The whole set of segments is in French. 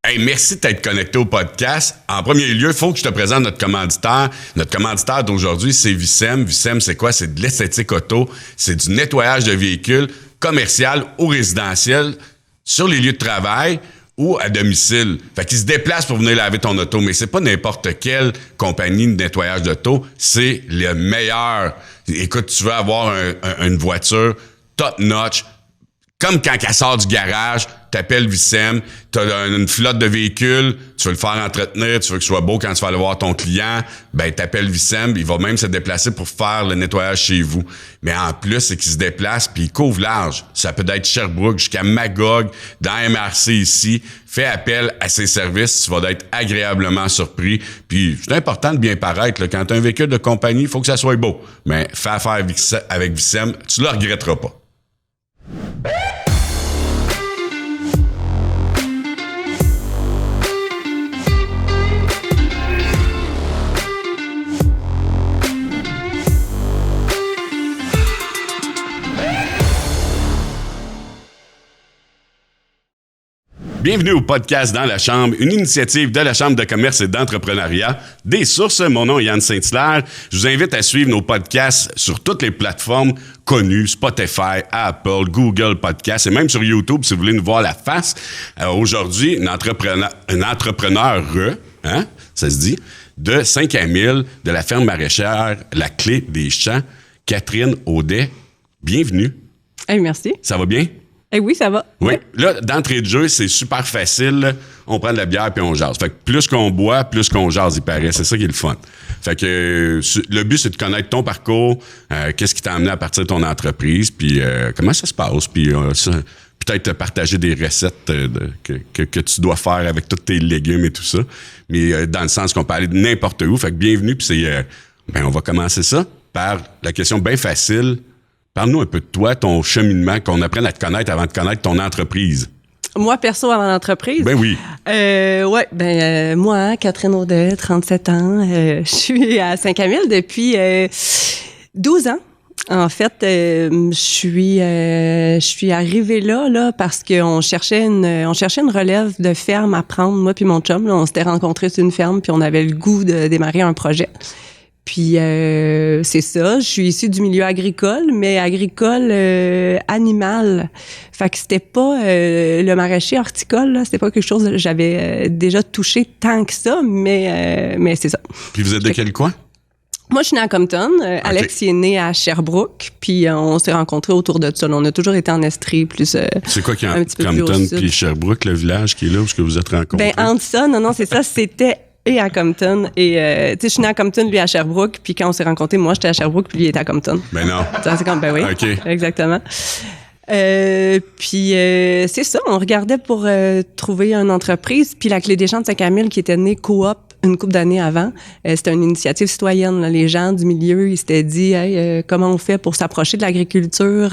Hey, merci d'être connecté au podcast. En premier lieu, il faut que je te présente notre commanditaire. Notre commanditaire d'aujourd'hui, c'est Vicem. Vicem, c'est quoi? C'est de l'esthétique auto. C'est du nettoyage de véhicules commercial ou résidentiel sur les lieux de travail ou à domicile. Fait qu'ils se déplacent pour venir laver ton auto, mais c'est pas n'importe quelle compagnie de nettoyage d'auto. C'est le meilleur. Écoute, tu veux avoir une voiture top-notch, comme quand elle sort du garage, t'appelles Vicem, t'as une flotte de véhicules, tu veux le faire entretenir, tu veux que ce soit beau quand tu vas aller voir ton client, ben t'appelles Vicem, il va même se déplacer pour faire le nettoyage chez vous. Mais en plus, c'est qu'il se déplace puis il couvre large. Ça peut être Sherbrooke jusqu'à Magog, dans MRC ici. Fais appel à ses services, tu vas être agréablement surpris. Puis c'est important de bien paraître, là. Quand t'as un véhicule de compagnie, il faut que ça soit beau. Mais fais affaire avec Vicem, tu le regretteras pas. Bienvenue au podcast Dans la Chambre, une initiative de la Chambre de commerce et d'entrepreneuriat des Sources. Mon nom est Yann Saint-Hilaire. Je vous invite à suivre nos podcasts sur toutes les plateformes connues, Spotify, Apple, Google Podcasts et même sur YouTube si vous voulez nous voir la face. Aujourd'hui, un entrepreneur, ça se dit, de Saint-Camille, de la ferme maraîchère La Clé des Champs, Catherine Audet. Bienvenue. Hey, merci. Ça va bien? Eh oui, ça va. Oui. Là, d'entrée de jeu, c'est super facile. Là. On prend de la bière puis on jase. Fait que plus qu'on boit, plus qu'on jase, il paraît. C'est ça qui est le fun. Fait que le but, c'est de connaître ton parcours, qu'est-ce qui t'a amené à partir de ton entreprise, puis comment ça se passe, puis peut-être partager des recettes que tu dois faire avec tous tes légumes et tout ça. Mais dans le sens qu'on peut aller de n'importe où. Fait que bienvenue, puis on va commencer ça par la question bien facile. Parle-nous un peu de toi, ton cheminement, qu'on apprenne à te connaître avant de connaître ton entreprise. Moi, perso, avant l'entreprise? Ben oui. Moi, Catherine Audet, 37 ans, je suis à Saint-Camille depuis 12 ans. En fait, je suis arrivée là parce qu'on cherchait une relève de ferme à prendre, moi puis mon chum. Là, on s'était rencontrés sur une ferme puis on avait le goût de démarrer un projet. Puis c'est ça, je suis issue du milieu agricole, mais agricole animal. Fait que c'était pas le maraîcher horticole, là, c'était pas quelque chose que j'avais déjà touché tant que ça, mais c'est ça. Puis vous êtes de quel coin? Moi, je suis née à Compton. Alex il est né à Sherbrooke. Puis on s'est rencontrés autour de ça. On a toujours été en Estrie, plus c'est quoi qui est en Compton puis Sherbrooke, le village qui est là où est-ce que vous êtes rencontrés? Ben entre ça, non, c'est ça, c'était et à Compton. Et, tu sais, je suis née à Compton, lui à Sherbrooke. Puis quand on s'est rencontrés, moi, j'étais à Sherbrooke, puis lui, il était à Compton. Ben non. C'est comme, ben oui. OK. Exactement. Puis, c'est ça, on regardait pour trouver une entreprise. Puis la Clé des Champs de Saint-Camille, qui était née coop une couple d'années avant, c'était une initiative citoyenne. Là. Les gens du milieu, ils s'étaient dit, hey, comment on fait pour s'approcher de l'agriculture,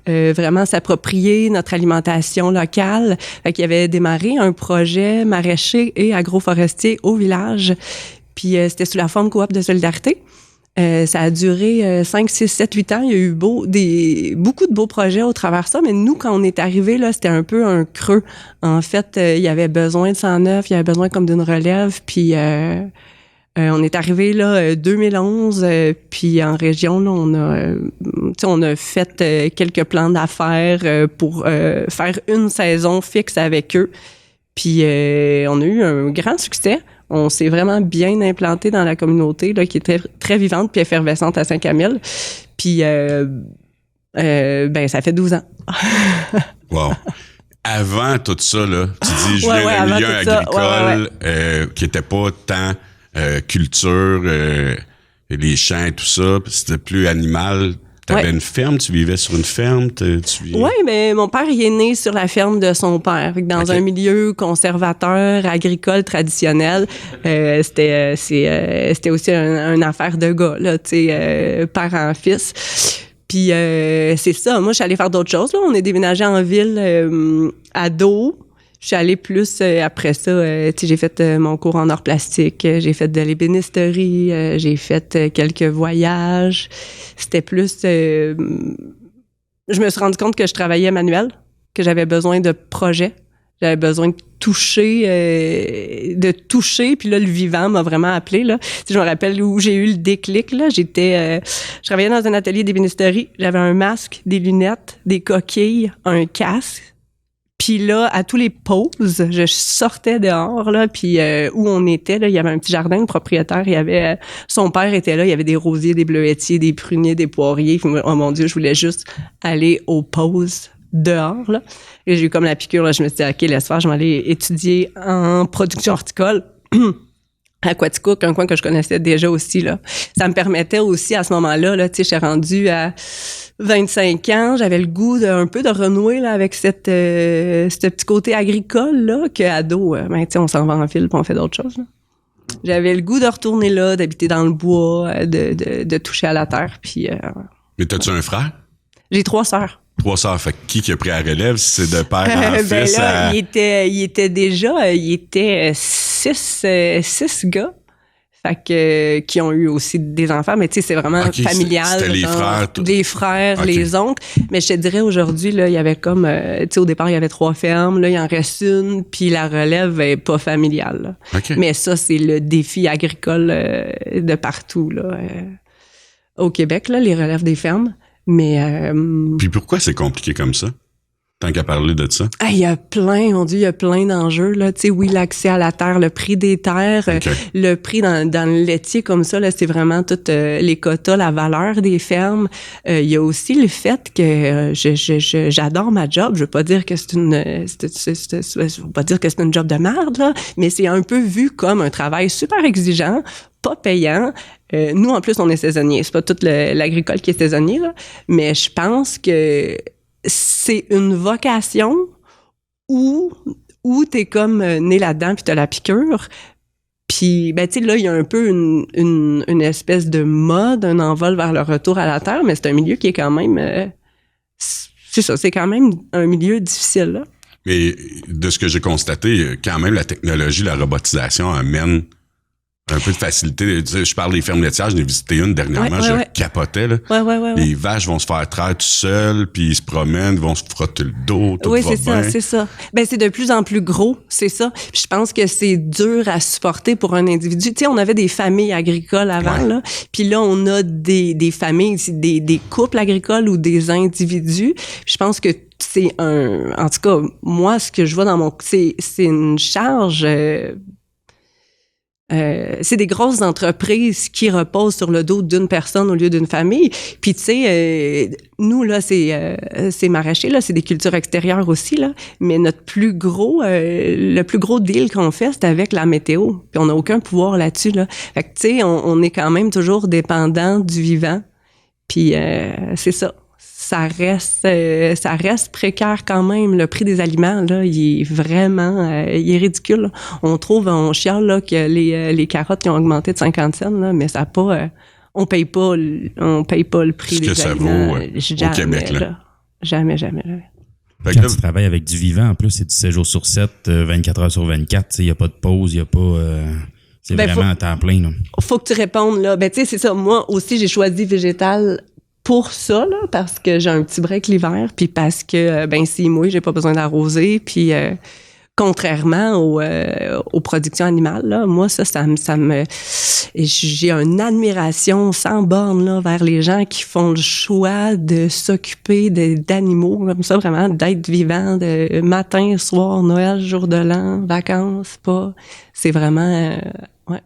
vraiment s'approprier notre alimentation locale. Fait qu'il y avait démarré un projet maraîcher et agroforestier au village. Puis c'était sous la forme coop de solidarité. Ça a duré 5, 6, 7, 8 ans. Il y a eu beaucoup de beaux projets au travers de ça, mais nous, quand on est arrivés, là, c'était un peu un creux. En fait, il y avait besoin de 109, il y avait besoin comme d'une relève, puis on est arrivés là 2011, puis en région, là, on a fait quelques plans d'affaires pour faire une saison fixe avec eux. Puis on a eu un grand succès. On s'est vraiment bien implanté dans la communauté là, qui était très vivante puis effervescente à Saint-Camille. Puis, ça fait 12 ans. Wow. Avant tout ça, là, tu dis, je viens d'un milieu agricole qui n'était pas tant culture, les champs et tout ça, c'était plus animal. T'avais une ferme, tu vivais sur une ferme? Oui, mais mon père, il est né sur la ferme de son père. Dans un milieu conservateur, agricole, traditionnel, c'était aussi une affaire de gars, là, tu sais, parent-fils. Puis c'est ça, moi, je suis allée faire d'autres choses, là. On est déménagé en ville ado. Je suis allée plus après ça, j'ai fait mon cours en arts plastiques, j'ai fait de l'ébénisterie, j'ai fait quelques voyages. C'était plus... je me suis rendu compte que je travaillais manuel, que j'avais besoin de projets. J'avais besoin de toucher, puis là, le vivant m'a vraiment appelé, là. Je me rappelle où j'ai eu le déclic, là. Je travaillais dans un atelier d'ébénisterie. J'avais un masque, des lunettes, des coquilles, un casque. Puis là, à tous les pauses, je sortais dehors, là, puis où on était, là, il y avait un petit jardin, le propriétaire, il y avait, son père était là, il y avait des rosiers, des bleuetiers, des pruniers, des poiriers. Puis, oh mon Dieu, je voulais juste aller aux pauses dehors, là. Et j'ai eu comme la piqûre, là, je me suis dit, OK, laisse faire, je vais aller étudier en production horticole. À Quaticook, un coin que je connaissais déjà aussi, là. Ça me permettait aussi, à ce moment-là, là, tu sais, je suis rendue à 25 ans, j'avais le goût un peu de renouer, là, avec ce petit côté agricole, là, qu'ado, ben, tu sais, on s'en va en ville puis on fait d'autres choses, là. J'avais le goût de retourner là, d'habiter dans le bois, de toucher à la terre, puis... Mais t'as-tu un frère? J'ai 3 sœurs. 3 sœurs. Fait que qui a pris la relève? Si c'est de père en fils? Ben là, il était 6 gars. Fait que, qui ont eu aussi des enfants, mais tu sais, c'est vraiment familial. C'était les frères. Les frères, les oncles. Mais je te dirais, aujourd'hui, là, il y avait comme, tu sais, au départ, il y avait 3 fermes, là, il en reste une, puis la relève est pas familiale, là. Mais ça, c'est le défi agricole de partout, là, au Québec, là, les relèves des fermes. Mais puis pourquoi c'est compliqué comme ça? Tant qu'à parler de ça. Il y a plein, on dit, il y a plein d'enjeux, là. Tu sais, oui, l'accès à la terre, le prix des terres, le prix dans le laitier comme ça, là, c'est vraiment tout les quotas, la valeur des fermes. Il y a aussi le fait que j'adore ma job. Je veux pas dire que je veux pas dire que c'est une job de merde, là, mais c'est un peu vu comme un travail super exigeant, pas payant. Nous, en plus, on est saisonniers. C'est pas tout l'agricole qui est saisonnier, là, mais je pense que c'est une vocation où t'es comme né là-dedans puis t'as la piqûre. Puis, ben, tu sais, là, il y a un peu une espèce de mode, un envol vers le retour à la terre, mais c'est un milieu qui est quand même... c'est ça, c'est quand même un milieu difficile, là. Mais de ce que j'ai constaté, quand même, la technologie, la robotisation amène un peu de facilité. Je parle des fermes laitières, j'en ai visité une dernièrement, je capotais, là. Ouais. Les vaches vont se faire traire tout seules, puis ils se promènent, ils vont se frotter le dos, tout va bien. C'est ça. Ben, c'est de plus en plus gros, c'est ça. Puis je pense que c'est dur à supporter pour un individu. Tu sais, on avait des familles agricoles avant, là. Puis là, on a des familles, des couples agricoles ou des individus. Puis je pense que c'est en tout cas, moi, ce que je vois dans c'est une charge... c'est des grosses entreprises qui reposent sur le dos d'une personne au lieu d'une famille. Puis tu sais, nous là, c'est maraîcher là, c'est des cultures extérieures aussi là. Mais le plus gros deal qu'on fait, c'est avec la météo. Puis on n'a aucun pouvoir là-dessus là. Fait que tu sais, on est quand même toujours dépendant du vivant. Puis c'est ça. Ça reste précaire quand même. Le prix des aliments, là, il est vraiment, il est ridicule, là. On chiale, là, que les carottes qui ont augmenté de 50 cents, là, mais ça a pas, on paye pas le prix des aliments. Ce que ça vaut au Québec, là. Jamais. Quand tu travailles avec du vivant, en plus, c'est du 7 jours sur 7, 24 heures sur 24, il n'y a pas de pause, il n'y a pas... c'est vraiment à temps plein, là. Faut que tu répondes, là. Ben, tu sais, c'est ça. Moi aussi, j'ai choisi végétal pour ça, là, parce que j'ai un petit break l'hiver, puis parce que, ben, s'il mouille, j'ai pas besoin d'arroser, puis contrairement aux productions animales, là, moi, ça me... J'ai une admiration sans borne, là, vers les gens qui font le choix de s'occuper d'animaux, comme ça, vraiment, d'être vivant, de matin, soir, Noël, jour de l'an, vacances, pas... C'est vraiment... ouais.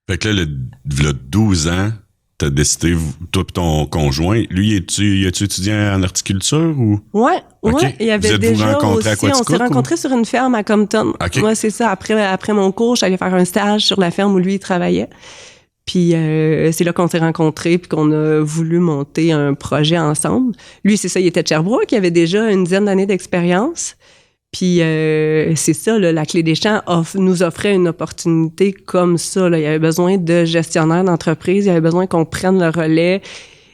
Fait que là, le 12 ans... T'as décidé, toi et ton conjoint, lui, as-tu étudié en horticulture ou? Ouais. Il y avait déjà aussi, on s'est rencontrés sur une ferme à Compton. Okay. Ouais, c'est ça. Après mon cours, j'allais faire un stage sur la ferme où lui, il travaillait. Puis c'est là qu'on s'est rencontrés puis qu'on a voulu monter un projet ensemble. Lui, c'est ça, il était de Sherbrooke, il avait déjà une dizaine d'années d'expérience. Puis c'est ça, là, la Clé des Champs nous offrait une opportunité comme ça, là. Il y avait besoin de gestionnaires d'entreprise, il y avait besoin qu'on prenne le relais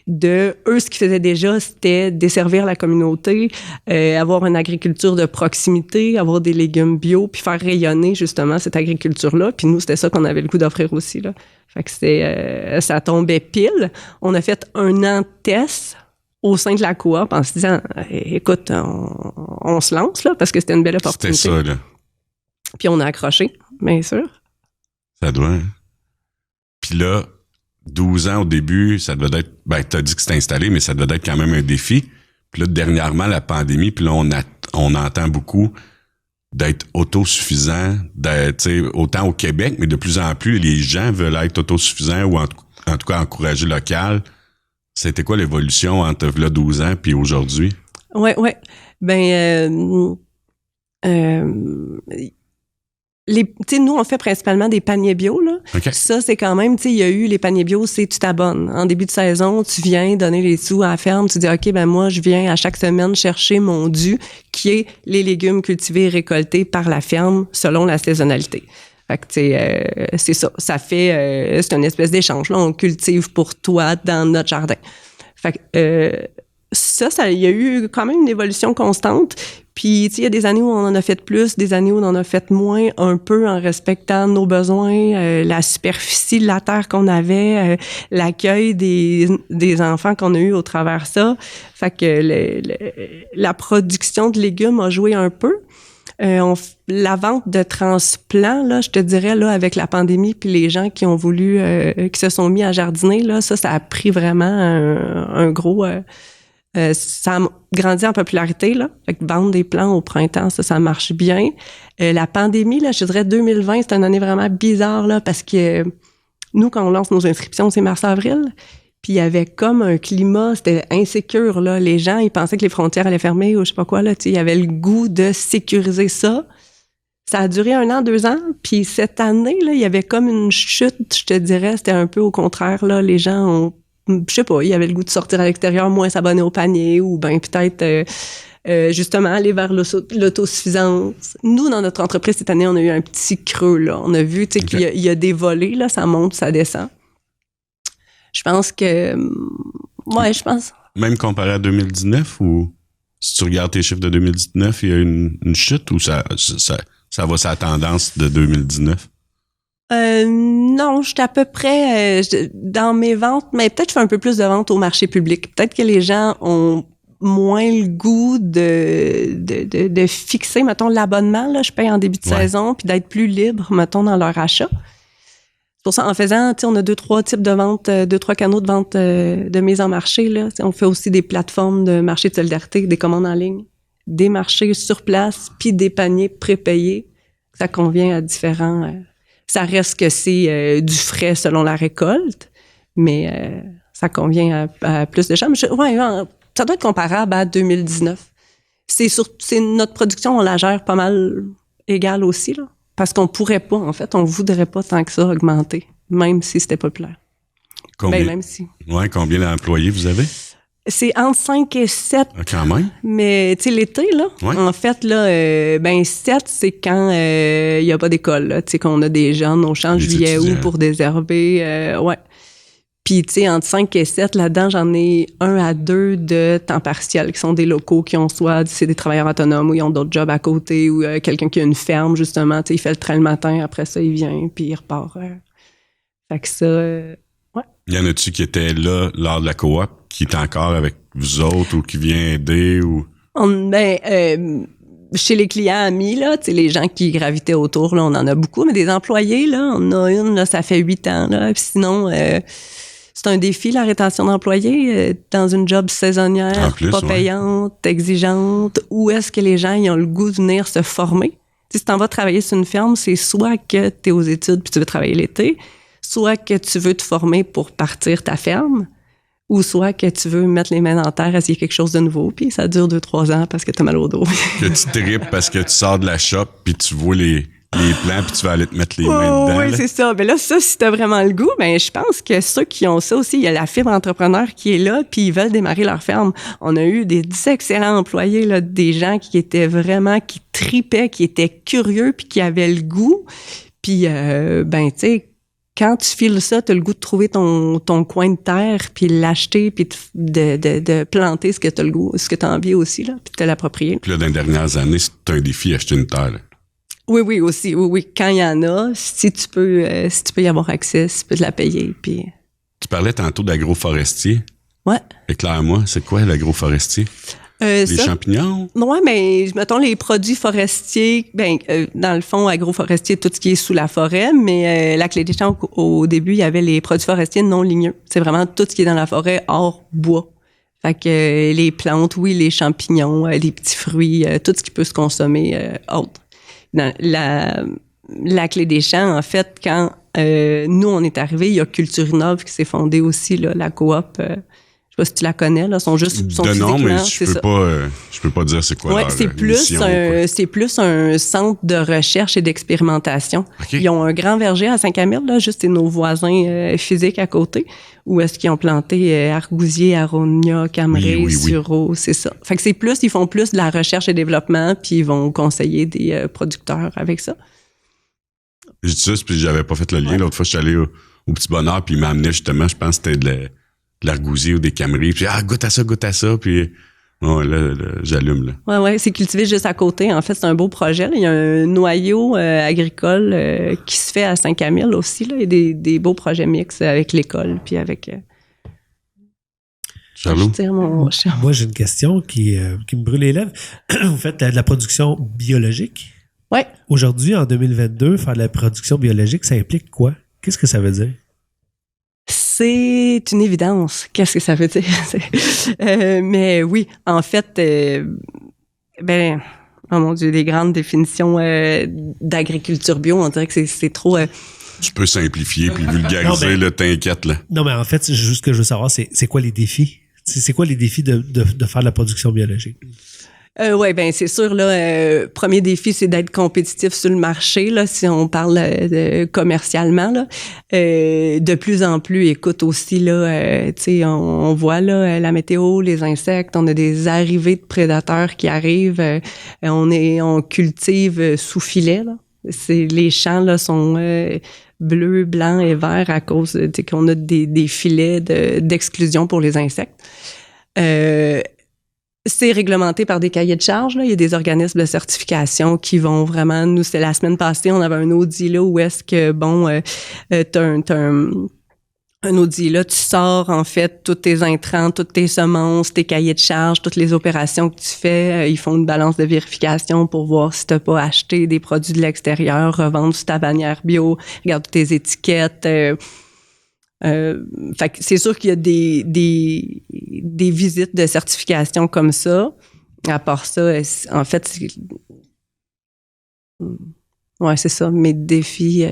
de eux. Ce qu'ils faisaient déjà, c'était desservir la communauté, avoir une agriculture de proximité, avoir des légumes bio, puis faire rayonner justement cette agriculture-là. Puis nous, c'était ça qu'on avait le goût d'offrir aussi, là. Fait que ça tombait pile. On a fait 1 an de test. au sein de la coop en se disant, écoute, on se lance, là, parce que c'était une belle opportunité. C'était ça, là. Puis on a accroché, bien sûr. Ça doit, hein? Puis là, 12 ans au début, ça devait être... Ben, t'as dit que c'était installé, mais ça devait être quand même un défi. Puis là, dernièrement, la pandémie, puis là, on entend beaucoup d'être autosuffisant, autant au Québec, mais de plus en plus, les gens veulent être autosuffisants ou en tout cas encourager local. C'était quoi l'évolution entre là 12 ans puis aujourd'hui? Ouais. Ben, nous, on fait principalement des paniers bio, là. Okay. Ça, c'est quand même, il y a eu les paniers bio, c'est tu t'abonnes. En début de saison, tu viens donner les sous à la ferme, tu dis, OK, ben moi, je viens à chaque semaine chercher mon dû, qui est les légumes cultivés et récoltés par la ferme selon la saisonnalité. Fait que, c'est ça. Ça fait, c'est une espèce d'échange, là. On cultive pour toi dans notre jardin. Fait que, ça, il y a eu quand même une évolution constante. Puis, il y a des années où on en a fait plus, des années où on en a fait moins, un peu en respectant nos besoins, la superficie de la terre qu'on avait, l'accueil des enfants qu'on a eu au travers ça. Fait que la production de légumes a joué un peu. La vente de transplants, là, je te dirais, là, avec la pandémie, puis les gens qui ont voulu, qui se sont mis à jardiner, là, ça a pris vraiment un gros... ça a grandi en popularité, là. Fait que vendre des plants au printemps, ça marche bien. La pandémie, là, je dirais 2020, c'est une année vraiment bizarre, là, parce que nous, quand on lance nos inscriptions, c'est mars-avril. Puis il y avait comme un climat, c'était insécure, là. Les gens, ils pensaient que les frontières allaient fermer ou je sais pas quoi, là. Il y avait le goût de sécuriser ça. Ça a duré 1 an, 2 ans. Puis cette année, là, il y avait comme une chute, je te dirais. C'était un peu au contraire, là. Les gens ont, je sais pas, il y avait le goût de sortir à l'extérieur, moins s'abonner au panier ou ben peut-être justement aller vers l'autosuffisance. Nous, dans notre entreprise, cette année, on a eu un petit creux, là. On a vu, tu sais, qu'il y a des volets, là. Ça monte, ça descend. Je pense que... Ouais, je pense. Même comparé à 2019 ou si tu regardes tes chiffres de 2019, il y a une chute ou ça va sa tendance de 2019? Non, je suis à peu près dans mes ventes, mais peut-être je fais un peu plus de ventes au marché public. Peut-être que les gens ont moins le goût de fixer, mettons, l'abonnement, là, je paye en début de saison, puis d'être plus libre, mettons, dans leur achat. C'est pour ça, en faisant, tu sais, on a 2-3 types de ventes, 2-3 canaux de vente de mise en marché, là. T'sais, on fait aussi des plateformes de marché de solidarité, des commandes en ligne, des marchés sur place, puis des paniers prépayés. Ça convient à différents... ça reste que c'est du frais selon la récolte, mais ça convient à plus de gens. Mais ça doit être comparable à 2019. C'est notre production, on la gère pas mal égale aussi, là. Parce qu'on pourrait pas, en fait, on voudrait pas tant que ça augmenter, même si c'était populaire. Combien? Ben, même si. Ouais, combien d'employés vous avez? C'est entre 5 et 7. Ah, quand même. Mais, tu sais, l'été, là, en fait, là, 7, c'est quand il y a pas d'école, là. Tu sais, qu'on a des jeunes au champ juillet août pour désherber. Ouais. Puis, tu sais, entre 5 et 7, là-dedans, j'en ai 1 à 2 de temps partiel, qui sont des locaux qui ont soit, c'est des travailleurs autonomes ou ils ont d'autres jobs à côté ou quelqu'un qui a une ferme, justement. Tu sais, il fait le train le matin, après ça, il vient, puis il repart. Fait que ça, ouais. Y en a-tu qui étaient là lors de la coop, qui est encore avec vous autres ou qui vient aider ou... Chez les clients amis, là, tu sais, les gens qui gravitaient autour, là, on en a beaucoup, mais des employés, là, on a une, là, ça fait 8 ans, là. Puis sinon, c'est un défi, la rétention d'employés, dans une job saisonnière, pas payante, exigeante. Où est-ce que les gens ils ont le goût de venir se former? Tu sais, si t'en vas travailler sur une ferme, c'est soit que t'es aux études puis tu veux travailler l'été, soit que tu veux te former pour partir ta ferme, ou soit que tu veux mettre les mains dans la terre, essayer quelque chose de nouveau, puis ça dure 2-3 ans parce que t'as mal au dos. Que tu tripes parce que tu sors de la shop puis tu vois les plans puis tu vas aller te mettre les mains dedans. Oui, c'est ça. Mais là, ça, si t'as vraiment le goût, ben je pense que ceux qui ont ça aussi, il y a la fibre entrepreneur qui est là puis ils veulent démarrer leur ferme. On a eu des excellents employés, là, des gens qui étaient vraiment, qui tripaient, qui étaient curieux puis qui avaient le goût. Puis, ben, tu sais, quand tu files ça, tu as le goût de trouver ton coin de terre, puis l'acheter, puis de planter ce que tu as le goût, ce que tu as envie aussi, là, puis de te l'approprier. Puis là, dans les dernières années, c'est un défi acheter une terre. Là. Oui, aussi. Oui, quand il y en a, si tu peux y avoir accès, si tu peux te la payer. Puis... Tu parlais tantôt d'agroforestier. Ouais. Éclaire-moi, c'est quoi l'agroforestier? Les champignons? Oui, mais mettons les produits forestiers, dans le fond, agroforestier, tout ce qui est sous la forêt, mais la Clé des Champs, au début, il y avait les produits forestiers non ligneux. C'est vraiment tout ce qui est dans la forêt hors bois. Fait que les plantes, oui, les champignons, les petits fruits, tout ce qui peut se consommer autre. Dans la Clé des Champs, en fait, quand nous, on est arrivés, il y a Culture Innov qui s'est fondée aussi, là, la coop. Je sais pas si tu la connais, là, sont de nom, mais je peux pas dire c'est quoi leur c'est plus un centre de recherche et d'expérimentation. Okay. Ils ont un grand verger à Saint-Camille, là, juste nos voisins physiques à côté, où est-ce qu'ils ont planté argousier, aronia, cameray, sureau, c'est ça. Fait que ils font plus de la recherche et développement, puis ils vont conseiller des producteurs avec ça. Je dis ça, puis j'avais pas fait le lien. Ouais. L'autre fois, je suis allé au Petit Bonheur, puis il m'amenait justement, je pense que c'était de l'argousier ou des cameries, puis goûte à ça, puis là, j'allume, là. Ouais, c'est cultivé juste à côté. En fait, c'est un beau projet, là. Il y a un noyau agricole qui se fait à Saint-Camille aussi, là. Il y a des beaux projets mixtes avec l'école, puis avec... Charlot? Moi, j'ai une question qui me brûle les lèvres. Vous faites de la production biologique? Oui. Aujourd'hui, en 2022, faire de la production biologique, ça implique quoi? Qu'est-ce que ça veut dire? C'est une évidence. Qu'est-ce que ça veut dire? Mais oui, en fait, oh mon Dieu, les grandes définitions d'agriculture bio, on dirait que c'est trop... Tu peux simplifier puis vulgariser, là, t'inquiète, là. Non, mais en fait, c'est juste ce que je veux savoir, c'est quoi les défis? C'est quoi les défis de faire de la production biologique? Oui, c'est sûr, là, premier défi, c'est d'être compétitif sur le marché, là, si on parle commercialement, là. De plus en plus, écoute aussi, là, tu sais, on voit, là, la météo, les insectes, on a des arrivées de prédateurs qui arrivent, on cultive sous filet, là. Les champs, là, sont bleus, blancs et verts à cause, tu sais, qu'on a des filets d'exclusion pour les insectes. C'est réglementé par des cahiers de charges, là. Il y a des organismes de certification qui vont vraiment... Nous, c'était la semaine passée, on avait un audit là où est-ce que, t'as un audit là, tu sors en fait tous tes intrants, toutes tes semences, tes cahiers de charges, toutes les opérations que tu fais. Ils font une balance de vérification pour voir si t'as pas acheté des produits de l'extérieur, revendre sous ta bannière bio, regarde toutes tes étiquettes... fait que c'est sûr qu'il y a des visites de certification comme ça. À part ça, en fait, c'est ça, mes défis.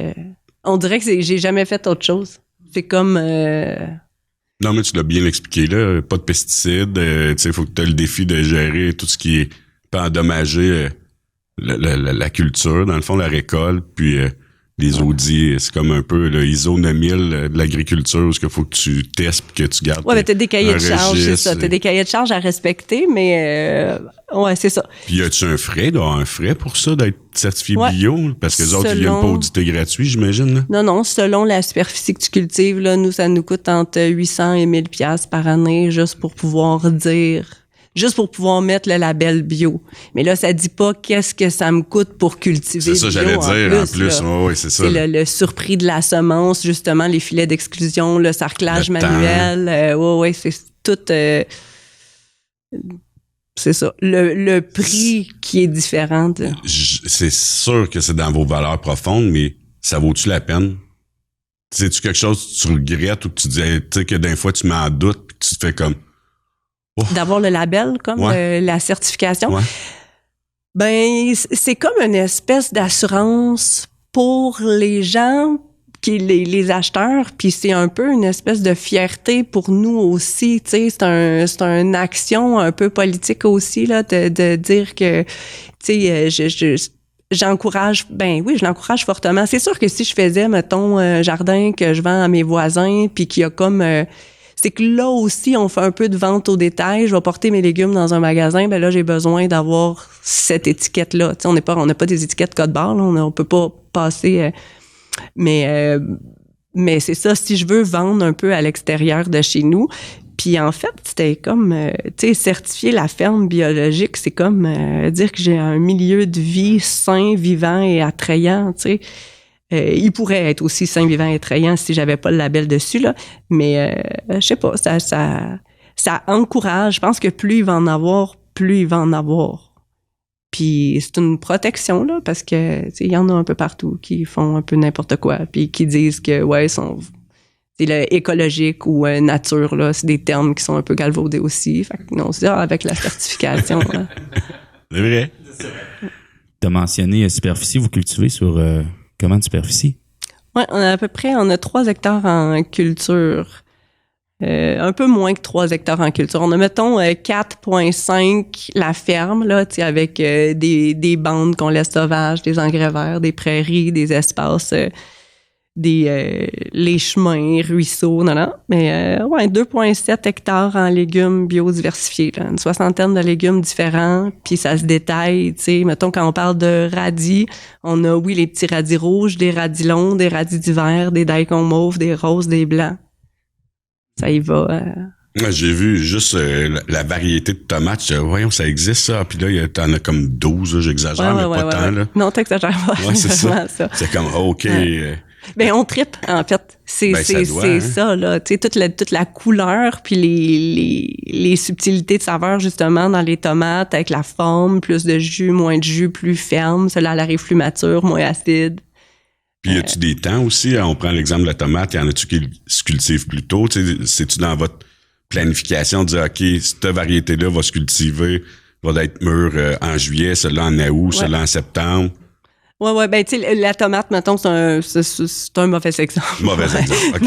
On dirait que j'ai jamais fait autre chose. C'est comme... Non, mais tu l'as bien expliqué, là. Pas de pesticides. Tu sais, il faut que tu aies le défi de gérer tout ce qui peut endommager la culture, dans le fond, la récolte, puis... les audits, c'est comme un peu le ISO 9000 de l'agriculture où il faut que tu testes et que tu gardes. Oui, mais t'as des cahiers de charges, c'est ça. T'as des cahiers de charges à respecter, mais c'est ça. Puis y a-tu un frais pour ça, d'être certifié bio? Parce que les autres, ils viennent pas auditer gratuit, j'imagine, là? Non, selon la superficie que tu cultives, là, nous, ça nous coûte entre 800 et 1000 $ par année juste pour pouvoir mettre le label bio. Mais là, ça dit pas qu'est-ce que ça me coûte pour cultiver bio. C'est ça, j'allais dire, en plus. Oui, c'est ça. C'est le surprix de la semence, justement, les filets d'exclusion, le sarclage manuel. C'est tout... c'est ça. Le prix qui est différent. C'est sûr que c'est dans vos valeurs profondes, mais ça vaut-tu la peine? C'est-tu quelque chose que tu regrettes ou que tu dis, tu sais, que d'un fois, tu mets en doute que tu te fais comme... D'avoir le label, comme la certification. Ouais. C'est comme une espèce d'assurance pour les gens, les acheteurs, puis c'est un peu une espèce de fierté pour nous aussi, tu sais, c'est une action un peu politique aussi, là, de dire que, tu sais, j'encourage, je l'encourage fortement. C'est sûr que si je faisais, mettons, un jardin que je vends à mes voisins, puis qu'il y a comme... c'est que là aussi, on fait un peu de vente au détail. Je vais porter mes légumes dans un magasin. Là, j'ai besoin d'avoir cette étiquette-là. Tu sais, on n'a pas des étiquettes code barre. Là. On peut pas passer... mais c'est ça, si je veux vendre un peu à l'extérieur de chez nous. Puis en fait, c'était comme... tu sais, certifier la ferme biologique, c'est comme dire que j'ai un milieu de vie sain, vivant et attrayant, tu sais. Il pourrait être aussi sain, vivant et attrayant si j'avais pas le label dessus, là. Mais je sais pas, ça ça encourage. Je pense que plus il va en avoir, plus il va en avoir. Puis c'est une protection, là, parce que il y en a un peu partout qui font un peu n'importe quoi, puis qui disent que, c'est le écologique ou nature, là, c'est des termes qui sont un peu galvaudés aussi. Fait que non, c'est avec la certification. Là. C'est vrai. Tu as mentionné superficie, vous cultivez sur comment de superficie? Oui, on a 3 hectares en culture. Un peu moins que 3 hectares en culture. On a, mettons, 4,5 la ferme, là, avec des bandes qu'on laisse sauvages, des engrais verts, des prairies, des espaces, les chemins, ruisseaux, non. Mais 2,7 hectares en légumes biodiversifiés, là, une 60aine de légumes différents, puis ça se détaille, mettons, quand on parle de radis, on a, les petits radis rouges, des radis longs, des radis d'hiver, des daikons mauves, des roses, des blancs. Ça y va. J'ai vu juste la variété de tomates. Voyons, ça existe, ça. Puis là, t'en as comme 12, là, j'exagère, mais pas tant. Là. Non, t'exagères pas. Ouais, c'est ça. C'est comme, OK. Ben, on trippe, en fait. C'est ça, là. Tu sais, toute la couleur, puis les subtilités de saveur, justement, dans les tomates, avec la forme, plus de jus, moins de jus, plus ferme. Celle-là, elle arrive plus mature, moins acide. Puis, y a-tu des temps aussi? On prend l'exemple de la tomate. Y en a-tu qui se cultivent plus tôt? C'est-tu dans votre planification de dire, OK, cette variété-là va se cultiver, va être mûre en juillet, celle-là en août, celle-là en septembre? Ouais, ben, tu sais, la tomate, mettons, c'est un mauvais exemple. Mauvais exemple. OK,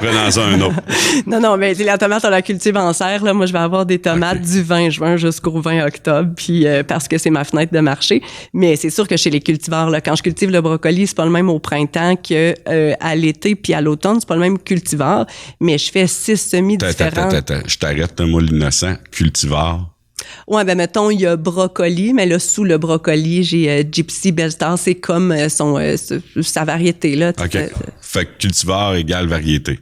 prenons-en un autre. Non, mais la tomate, on la cultive en serre, là. Moi, je vais avoir des tomates du 20 juin jusqu'au 20 octobre, puis parce que c'est ma fenêtre de marché. Mais c'est sûr que chez les cultivars, là, quand je cultive le brocoli, c'est pas le même au printemps que à l'été, puis à l'automne, c'est pas le même cultivar. Mais je fais 6 semis différents. Attends, je t'arrête, moi, l'innocent. Cultivar. Ouais, ben mettons, il y a brocoli, mais là, sous le brocoli, j'ai Gypsy Belstar, c'est comme sa variété, là. OK. Fait que cultivar égale variété.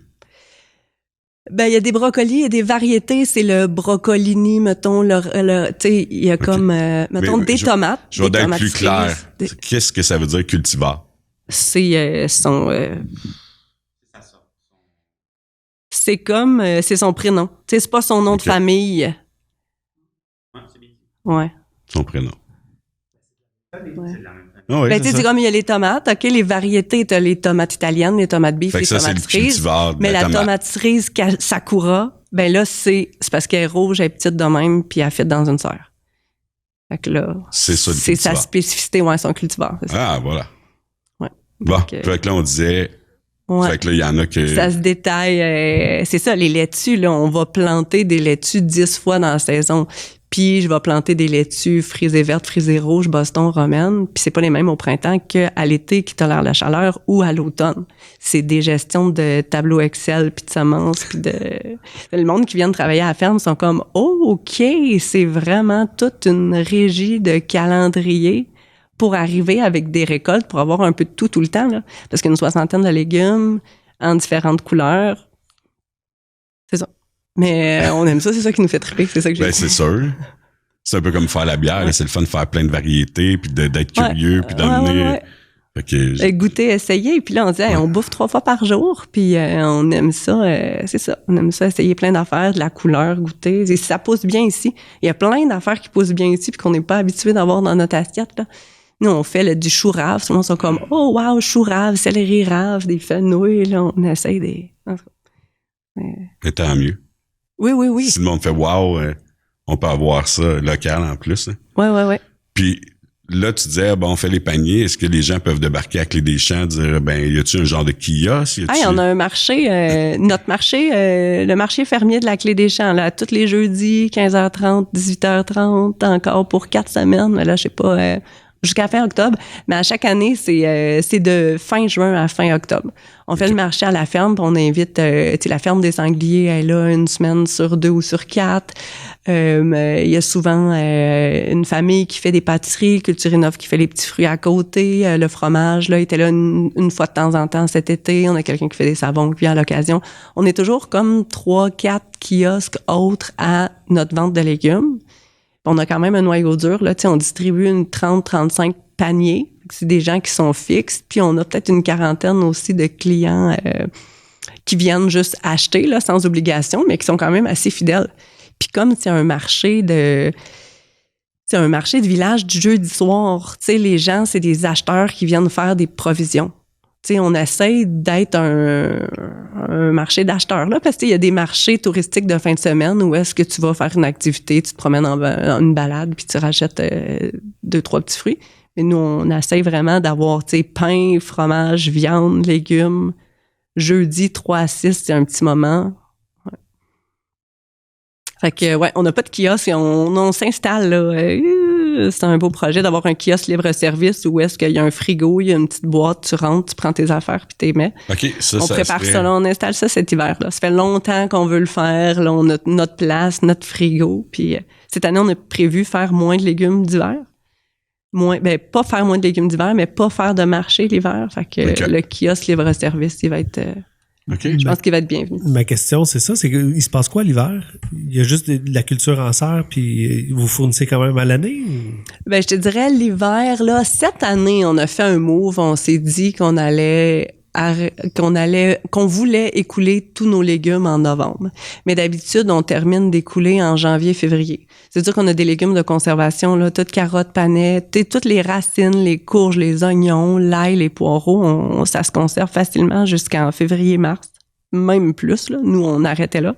Ben, il y a des brocolis et des variétés, c'est le brocolini, mettons, tu sais, il y a comme, mettons, des tomates. Je vais être plus clair. Qu'est-ce que ça veut dire cultivar? C'est c'est comme, c'est son prénom. Tu sais, c'est pas son nom de famille. Ouais. Son prénom. Ouais. Oh oui, ben, tu sais, c'est comme il y a les tomates, OK, les variétés, t'as les tomates italiennes, les tomates beef, les tomates cerises. Mais la tomate cerise Sakura, ben là, c'est parce qu'elle est rouge, elle est petite de même, puis elle fit dans une serre. Fait que là, c'est sa spécificité, son cultivar. Ah, voilà. Ouais. Bon, fait que là, on disait... Ouais. Fait que là, il y en a que... Ça se détaille. C'est ça, les laitues, là, on va planter des laitues 10 fois dans la saison. Puis je vais planter des laitues frisées vertes, frisées rouges, Boston, romaine. Puis c'est pas les mêmes au printemps qu'à l'été qui tolèrent la chaleur ou à l'automne. C'est des gestions de tableaux Excel puis de semences puis de... Le monde qui vient de travailler à la ferme sont comme « Oh, OK, c'est vraiment toute une régie de calendrier pour arriver avec des récoltes, pour avoir un peu de tout le temps. » là. Parce qu'une 60aine de légumes en différentes couleurs, c'est ça. Mais on aime ça, c'est ça qui nous fait triper, c'est ça que j'ai dit. C'est sûr. C'est un peu comme faire la bière, là, c'est le fun de faire plein de variétés, puis d'être curieux, puis d'amener... Fait que goûter, essayer, puis là on dit on bouffe 3 fois par jour, puis on aime ça, c'est ça, on aime ça, essayer plein d'affaires, de la couleur, goûter. Et ça pousse bien ici. Il y a plein d'affaires qui poussent bien ici, puis qu'on n'est pas habitué d'avoir dans notre assiette, là. Nous, on fait du chou rave, souvent ils sont comme « Oh, wow, chou rave, céleri rave, des fenouils, là, on essaye des... » Mais tant mieux. Oui. Si le monde fait « Wow, on peut avoir ça local en plus. » Ouais. Puis là, tu disais, on fait les paniers. Est-ce que les gens peuvent débarquer à Clé des Champs, dire, y a-tu un genre de kiosque? On a un marché, notre marché, le marché fermier de la Clé des Champs, là, tous les jeudis, 15h30, 18h30, encore pour 4 semaines. Là, je sais pas... jusqu'à fin octobre, mais à chaque année, c'est de fin juin à fin octobre. On fait le marché à la ferme, puis on invite, la ferme des sangliers, elle est là une semaine sur 2 ou sur 4. Il y a souvent une famille qui fait des pâtisseries, Culture Innov qui fait les petits fruits à côté, le fromage, là, était là une fois de temps en temps cet été. On a quelqu'un qui fait des savons qui vient à l'occasion. On est toujours comme 3-4 kiosques autres à notre vente de légumes. On a quand même un noyau dur, là, on distribue une 30-35 paniers. C'est des gens qui sont fixes. Puis on a peut-être une quarantaine aussi de clients qui viennent juste acheter là, sans obligation, mais qui sont quand même assez fidèles. Puis comme c'est un marché de village du jeudi soir, tu sais, les gens, c'est des acheteurs qui viennent faire des provisions. Tu sais, on essaye d'être un marché d'acheteurs, là, parce qu'il y a des marchés touristiques de fin de semaine où est-ce que tu vas faire une activité, tu te promènes en une balade, puis tu rachètes 2-3 petits fruits. Mais nous, on essaye vraiment d'avoir, tu sais, pain, fromage, viande, légumes. Jeudi, 3 à 6, c'est un petit moment. Ouais. Fait que, ouais, on n'a pas de kiosque, on s'installe, là. C'est un beau projet d'avoir un kiosque libre-service où est-ce qu'il y a un frigo, il y a une petite boîte, tu rentres, tu prends tes affaires puis t'es mets. OK, on prépare ça, là, on installe ça cet hiver. Là. Ça fait longtemps qu'on veut le faire. Là, on a notre place, notre frigo. Puis cette année, on a prévu faire moins de légumes d'hiver. Pas faire moins de légumes d'hiver, mais pas faire de marché l'hiver. Fait que le kiosque libre-service, il va être... Je pense qu'il va être bienvenu. Ma question, c'est ça, c'est qu'il se passe quoi l'hiver? Il y a juste de la culture en serre, puis vous fournissez quand même à l'année? Ou? Je te dirais, l'hiver, là, cette année, on a fait un move, on s'est dit qu'on voulait écouler tous nos légumes en novembre. Mais d'habitude, on termine d'écouler en janvier-février. C'est-à-dire qu'on a des légumes de conservation, là, toutes carottes, panais, toutes les racines, les courges, les oignons, l'ail, les poireaux, ça se conserve facilement jusqu'en février-mars, même plus, là. Nous, on arrêtait là.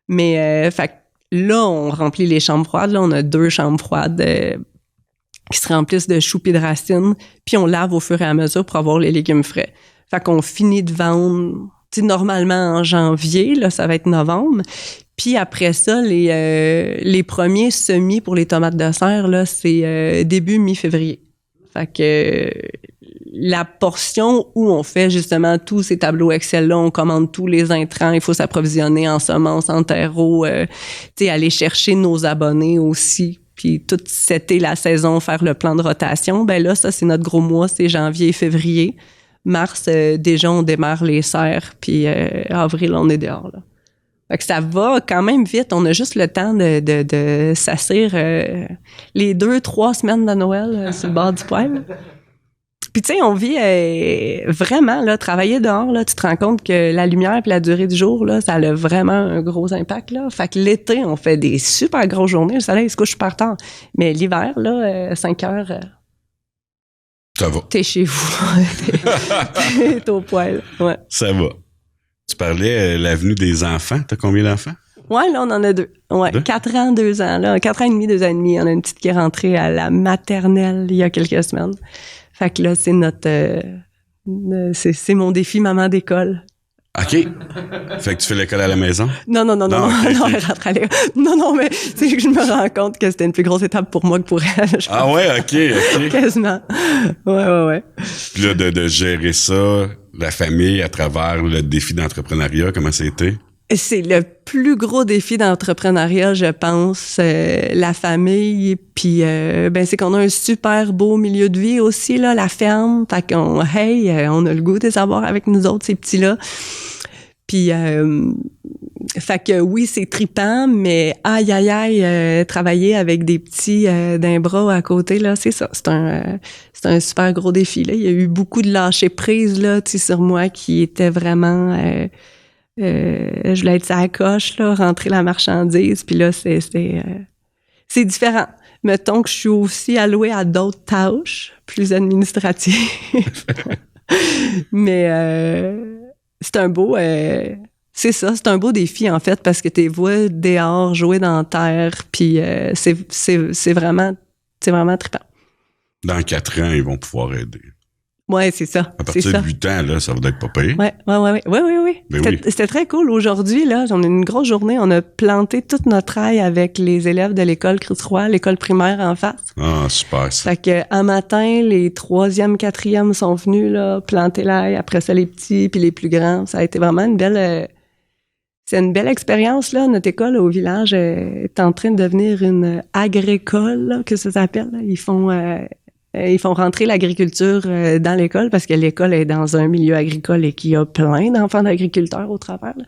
Mais, là, on remplit les chambres froides. Là, on a 2 chambres froides qui se remplissent de choux et de racines, puis on lave au fur et à mesure pour avoir les légumes frais. Fait qu'on finit de vendre, tu sais, normalement en janvier, là, ça va être novembre. Puis après ça, les premiers semis pour les tomates de serre, là, c'est début mi-février. Fait que la portion où on fait justement tous ces tableaux Excel-là, on commande tous les intrants, il faut s'approvisionner en semences, en terreau, tu sais, aller chercher nos abonnés aussi. Puis tout setter la saison, faire le plan de rotation. Ben là, ça, c'est notre gros mois, c'est janvier et février. Mars, déjà, on démarre les serres, puis avril, on est dehors, là. Fait que ça va quand même vite. On a juste le temps de s'assire les 2-3 semaines de Noël sur le bord du poêle. Puis tu sais, on vit vraiment, là, travailler dehors, là, tu te rends compte que la lumière et la durée du jour, là, ça a vraiment un gros impact, là. Fait que l'été, on fait des super grosses journées. Le soleil, il se couche super tard. Mais l'hiver, là, 5 heures... ça va. T'es chez vous. T'es au poêle. Ouais. Ça va. Tu parlais l'avenue des enfants. T'as combien d'enfants? Ouais, là, on en a 2. Ouais, 4 ans, 2 ans. Là, 4 ans et demi, 2 ans et demi. On a une petite qui est rentrée à la maternelle il y a quelques semaines. Fait que là, c'est c'est mon défi maman d'école. OK. Fait que tu fais l'école à la maison? Non, elle rentre à l'école. Non, mais c'est que je me rends compte que c'était une plus grosse étape pour moi que pour elle. Ah ouais, OK. Quasiment. Ouais. Puis là, de gérer ça, la famille, à travers le défi d'entrepreneuriat, comment ça a été? C'est le plus gros défi d'entrepreneuriat, je pense, la famille. Puis, c'est qu'on a un super beau milieu de vie aussi, là, la ferme. Fait qu'on, on a le goût de les avoir avec nous autres, ces petits-là. Puis, fait que oui, c'est trippant, mais travailler avec des petits d'un bras à côté, là, c'est ça. C'est un super gros défi, là. Il y a eu beaucoup de lâcher prise, là, tu sais, sur moi qui était vraiment... je voulais être à la coche, là, rentrer la marchandise, puis là, c'est différent. Mettons que je suis aussi allouée à d'autres tâches plus administratives. Mais c'est un beau... c'est un beau défi, en fait, parce que t'es vois dehors, jouer dans la terre, puis c'est vraiment trippant. Dans 4 ans, ils vont pouvoir aider. Ouais, c'est ça. À partir de 8 ans, là, ça va être pas payé. Ouais. Oui. C'était très cool. Aujourd'hui, là, on a une grosse journée. On a planté toute notre ail avec les élèves de l'école Chris-Roy, l'école primaire en face. Ah, super, ça. Fait que, un matin, les 3e, 4e sont venus, là, planter l'ail. Après ça, les petits puis les plus grands. Ça a été vraiment une belle... c'est une belle expérience, là. Notre école au village est en train de devenir une agricole, là, que ça s'appelle. Là. Ils font rentrer l'agriculture dans l'école parce que l'école est dans un milieu agricole et qu'il y a plein d'enfants d'agriculteurs au travers. Là.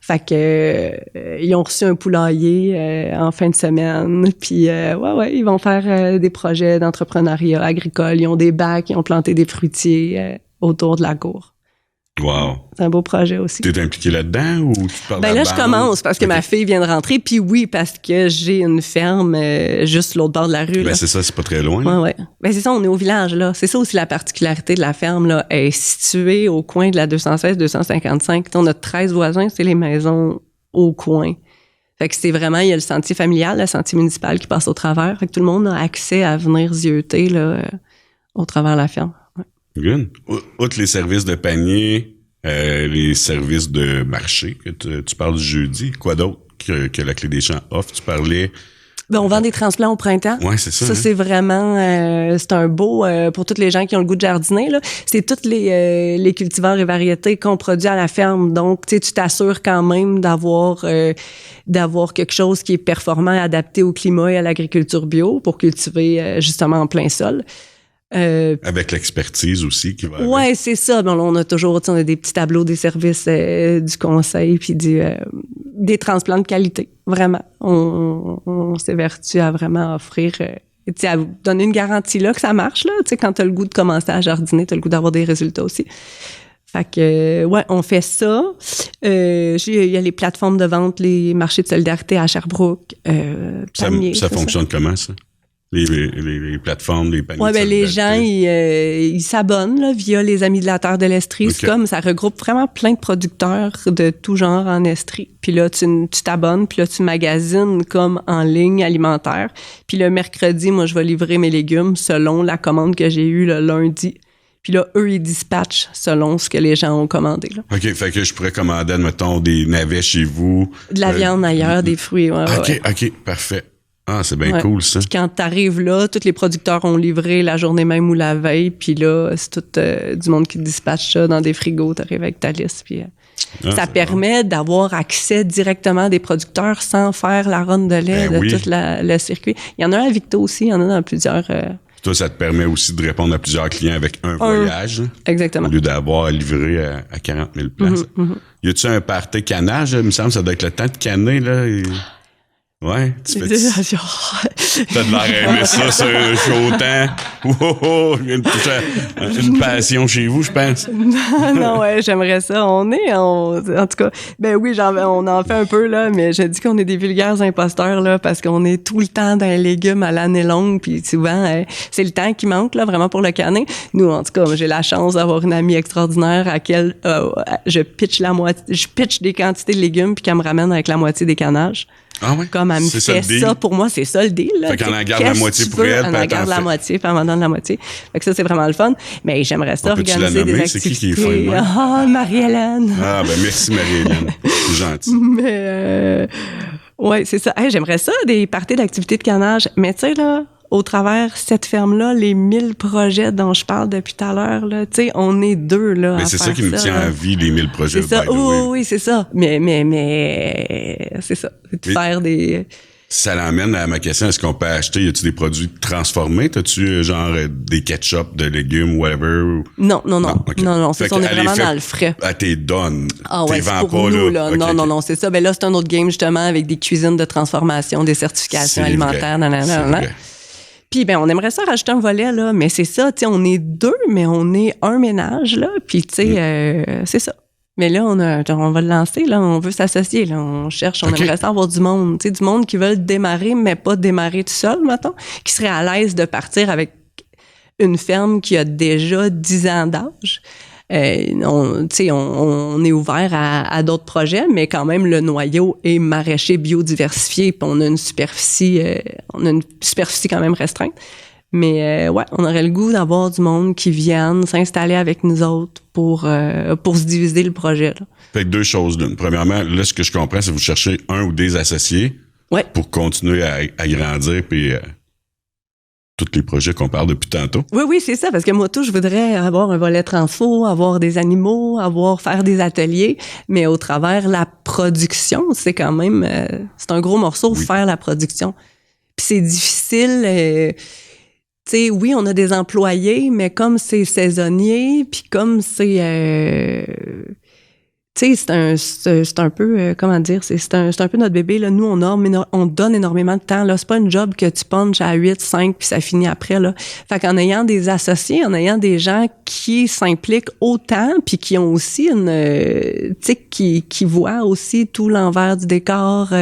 Fait que ils ont reçu un poulailler en fin de semaine. Puis ils vont faire des projets d'entrepreneuriat agricole. Ils ont des bacs, ils ont planté des fruitiers autour de la cour. Wow. C'est un beau projet aussi. T'es impliqué là-dedans ou tu te parles Ben de là, la je bande? commence parce que ma fille vient de rentrer. Puis oui, parce que j'ai une ferme juste l'autre bord de la rue. Ben là. c'est ça, c'est pas très loin. Ouais. Ben c'est ça, on est au village, là. C'est ça aussi la particularité de la ferme, là. Elle est située au coin de la 216-255. On a 13 voisins, c'est les maisons au coin. Fait que c'est vraiment, il y a le sentier familial, le sentier municipal qui passe au travers. Fait que tout le monde a accès à venir zioter, là, au travers de la ferme. Ouais. Good. Outre les services de panier, les services de marché, que tu parles du jeudi, quoi d'autre que la Clé des Champs offre? Tu parlais... Ben, on vend des transplants au printemps. Ouais, c'est ça. Ça, c'est vraiment, c'est un beau, pour toutes les gens qui ont le goût de jardiner, là. C'est toutes les cultivars et variétés qu'on produit à la ferme. Donc, tu t'assures quand même d'avoir quelque chose qui est performant, adapté au climat et à l'agriculture bio pour cultiver, justement, en plein sol. Avec l'expertise aussi qui va avec. Ouais, c'est ça. Bon, là, on a toujours, on a des petits tableaux des services du conseil puis des transplants de qualité. Vraiment. On s'évertue à vraiment offrir, à vous donner une garantie là que ça marche, là. Tu sais, quand t'as le goût de commencer à jardiner, t'as le goût d'avoir des résultats aussi. Fait que, ouais, on fait ça. Il y a les plateformes de vente, les marchés de solidarité à Sherbrooke. Ça fonctionne comment, ça? Les plateformes, les paniers. Oui, de ben les gens, solidarité. ils s'abonnent là, via les Amis de la Terre de l'Estrie. Okay. C'est comme, ça regroupe vraiment plein de producteurs de tout genre en Estrie. Puis là, tu t'abonnes, puis là, tu magasines comme en ligne alimentaire. Puis le mercredi, moi, je vais livrer mes légumes selon la commande que j'ai eue le lundi. Puis là, eux, ils dispatchent selon ce que les gens ont commandé. Là. OK, fait que je pourrais commander, admettons, des navets chez vous. De la viande ailleurs, des fruits. Ouais, OK, parfait. Ah, c'est bien cool, ça. Puis quand t'arrives là, tous les producteurs ont livré la journée même ou la veille. Puis là, c'est tout du monde qui dispatche ça dans des frigos. T'arrives avec ta liste. Puis ça permet d'avoir accès directement à des producteurs sans faire la ronde de lait tout le circuit. Il y en a un à Victo aussi. Il y en a dans plusieurs... Toi, ça te permet aussi de répondre à plusieurs clients avec un voyage. Exactement. Au lieu d'avoir à livrer à 40 000 places. Y a-tu un party canage? Il me semble que ça doit être le temps de canner, là. Ouais, tu fais t'as de l'air aimé ça, c'est un chaud temps. Une passion chez vous, je pense. Non, ouais, j'aimerais ça. En tout cas, ben oui, on en fait un peu, là, mais je dis qu'on est des vulgaires imposteurs, là, parce qu'on est tout le temps dans les légumes à l'année longue, puis souvent, c'est le temps qui manque, là, vraiment pour le canner. Nous, en tout cas, j'ai la chance d'avoir une amie extraordinaire à laquelle je pitch des quantités de légumes, puis qu'elle me ramène avec la moitié des canages. Ah ouais? Comme elle me fait ça, pour moi, c'est ça le deal. Là. Fait qu'elle en garde la moitié pour elle. Elle en garde la moitié, puis elle m'en donne la moitié. Fait que ça, c'est vraiment le fun. Mais j'aimerais ça organiser des activités. C'est qui est fin? Ah, Marie-Hélène. Ah, ben merci Marie-Hélène. C'est gentil. Mais, ouais, c'est ça. Hey, j'aimerais ça, des parties d'activités de canage. Mais tu sais, là, au travers cette ferme-là, les 1000 projets dont je parle depuis tout à l'heure, là, tu sais, on est deux, là. Mais c'est ça qui nous tient à vie, les 1000 projets. C'est ça. Oui, c'est ça. Mais, c'est ça. C'est de faire des... Ça l'emmène à ma question, est-ce qu'on peut acheter, y a-tu des produits transformés? T'as-tu genre des ketchup, de légumes, whatever? Non, c'est ça, on est vraiment dans le frais. À tes donnes. Ah ouais, c'est pour nous, là. Okay, non, c'est ça. Ben là, c'est un autre game, justement, avec des cuisines de transformation, des certifications alimentaires, Puis, ben, on aimerait ça rajouter un volet, là, mais c'est ça, tu sais, on est deux, mais on est un ménage, là, puis, tu sais, c'est ça. Mais là, on va le lancer, là, on veut s'associer, là, on cherche, on aimerait ça avoir du monde, tu sais, du monde qui veut démarrer, mais pas démarrer tout seul, mettons, qui serait à l'aise de partir avec une ferme qui a déjà 10 ans d'âge. On est ouvert à d'autres projets, mais quand même, le noyau est maraîcher biodiversifié, puis on a une superficie quand même restreinte. Mais ouais, on aurait le goût d'avoir du monde qui vienne s'installer avec nous autres pour se diviser le projet. Là. Fait que deux choses l'une. Premièrement, là, ce que je comprends, c'est que vous cherchez un ou des associés pour continuer à grandir, puis tous les projets qu'on parle depuis tantôt. Oui, c'est ça, parce que moi, je voudrais avoir un volet transfo, avoir des animaux, faire des ateliers, mais au travers la production, c'est quand même, c'est un gros morceau, faire la production. Puis c'est difficile, tu sais, oui, on a des employés, mais comme c'est saisonnier, puis comme c'est... tu sais, c'est un peu, comment dire, c'est un peu notre bébé, là. Nous, on donne énormément de temps, là. C'est pas une job que tu punches à 8, 5, puis ça finit après, là. Fait qu'en ayant des associés, en ayant des gens qui s'impliquent autant, puis qui ont aussi tu sais, qui voient aussi tout l'envers du décor,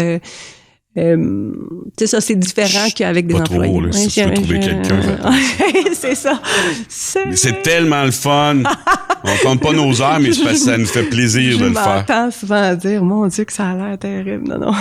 tu sais, ça, c'est différent qu'avec des employés. Pas trop, là, si tu veux trouver quelqu'un. C'est ça. C'est tellement le fun. On compte pas nos heures, mais c'est parce que ça nous fait plaisir de le faire. Je m'entends souvent dire, mon Dieu, que ça a l'air terrible. Non.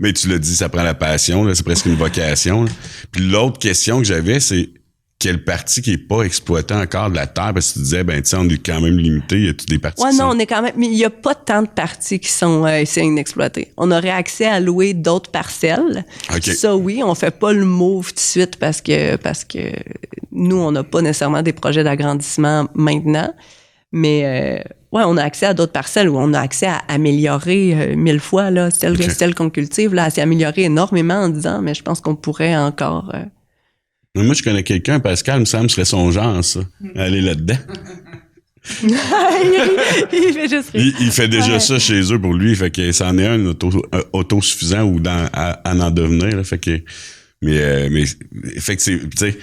Mais tu l'as dit, ça prend la passion, là, c'est presque une vocation. Là. Puis l'autre question que j'avais, c'est quelle partie qui est pas exploitée encore de la terre? Parce que tu disais, ben, tu sais, on est quand même limité. Il y a toutes des parties ouais, non, on est quand même, mais il y a pas tant de parties qui sont inexploitées. On aurait accès à louer d'autres parcelles. Okay. Ça, oui, on fait pas le move tout de suite parce que nous, on n'a pas nécessairement des projets d'agrandissement maintenant. Mais, ouais, on a accès à d'autres parcelles où on a accès à améliorer 1000 fois, là, celle qu'on cultive, là, à s'améliorer énormément en disant, mais je pense qu'on pourrait encore, Moi, je connais quelqu'un, Pascal, il me semble, serait son genre, ça. Aller là-dedans. il fait juste rire. Il fait déjà ça chez eux pour lui, fait que c'en est un autosuffisant ou à en devenir, là, fait que, mais fait que c'est, tu sais,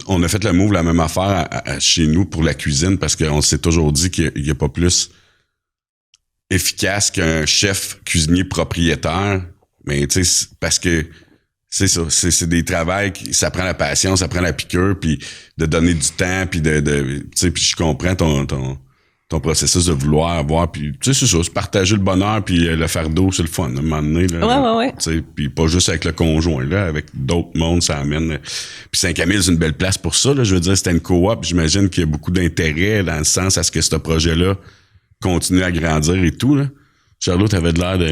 on a fait le move, la même affaire chez nous pour la cuisine parce qu'on s'est toujours dit qu'il n'y a pas plus efficace qu'un chef cuisinier propriétaire, mais tu sais, parce que c'est ça, c'est des travails ça prend la passion, ça prend la piqûre, puis de donner du temps, puis de tu sais, puis je comprends ton processus de vouloir avoir, puis tu sais, c'est ça, se partager le bonheur, puis le fardeau, c'est le fun, à un moment donné, là. Ouais. Tu sais, puis pas juste avec le conjoint, là, avec d'autres mondes, ça amène. Puis Saint-Camille, c'est une belle place pour ça, là, je veux dire, c'était une coop, j'imagine qu'il y a beaucoup d'intérêt dans le sens à ce que ce projet-là continue à grandir et tout, là. Charlotte, t'avais de l'air de...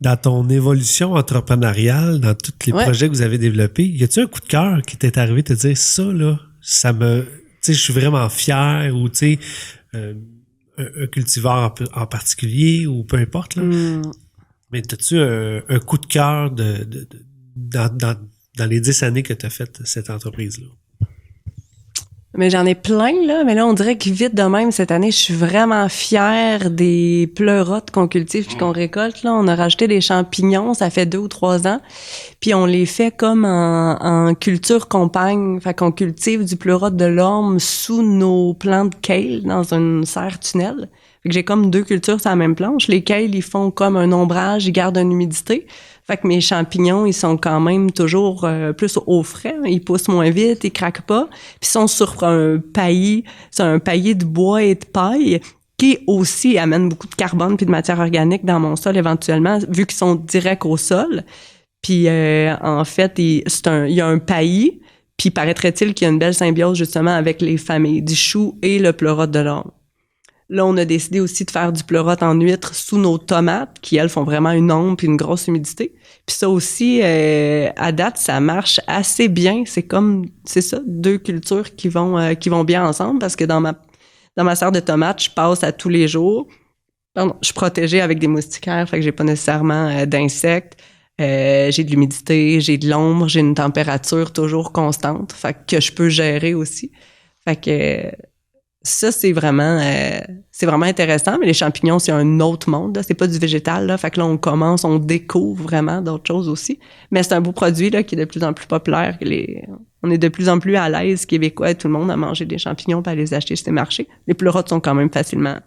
Dans ton évolution entrepreneuriale, dans tous les projets que vous avez développés, y a-tu un coup de cœur qui t'est arrivé de te dire ça, là, ça me, tu sais, je suis vraiment fier, ou tu sais, un cultivar en particulier, ou peu importe, là. Mais t'as-tu un coup de cœur dans les 10 années que t'as fait cette entreprise-là? Mais j'en ai plein, là. Mais là, on dirait que vite de même, cette année, je suis vraiment fière des pleurotes qu'on cultive puis qu'on récolte, là. On a rajouté des champignons, ça fait 2 ou 3 ans. Puis on les fait comme en culture compagne. Fait qu'on cultive du pleurote de l'orme sous nos plants de kale dans une serre tunnel. Fait que j'ai comme 2 cultures sur la même planche. Les kales, ils font comme un ombrage, ils gardent une humidité. Fait que mes champignons, ils sont quand même toujours plus au frais. Ils poussent moins vite, ils craquent pas. Puis ils sont sur un paillis, c'est un paillis de bois et de paille qui aussi amène beaucoup de carbone puis de matière organique dans mon sol éventuellement, vu qu'ils sont directs au sol. Puis en fait, il y a un paillis, puis paraîtrait-il qu'il y a une belle symbiose justement avec les familles du chou et le pleurote de l'orme. Là, on a décidé aussi de faire du pleurote en huître sous nos tomates, qui, elles, font vraiment une ombre puis une grosse humidité. Puis ça aussi, à date, ça marche assez bien. C'est ça, 2 cultures qui vont bien ensemble, parce que dans ma serre de tomates, je passe à tous les jours. Pardon, je suis protégée avec des moustiquaires, fait que j'ai pas nécessairement d'insectes. J'ai de l'humidité, j'ai de l'ombre, j'ai une température toujours constante, fait que je peux gérer aussi. Fait que... Ça, c'est vraiment intéressant, mais les champignons, c'est un autre monde, là. C'est pas du végétal, là. Fait que là, on découvre vraiment d'autres choses aussi. Mais c'est un beau produit, là, qui est de plus en plus populaire. On est de plus en plus à l'aise, Québécois et tout le monde, à manger des champignons et à les acheter sur les marchés. Les pleurotes sont quand même facilement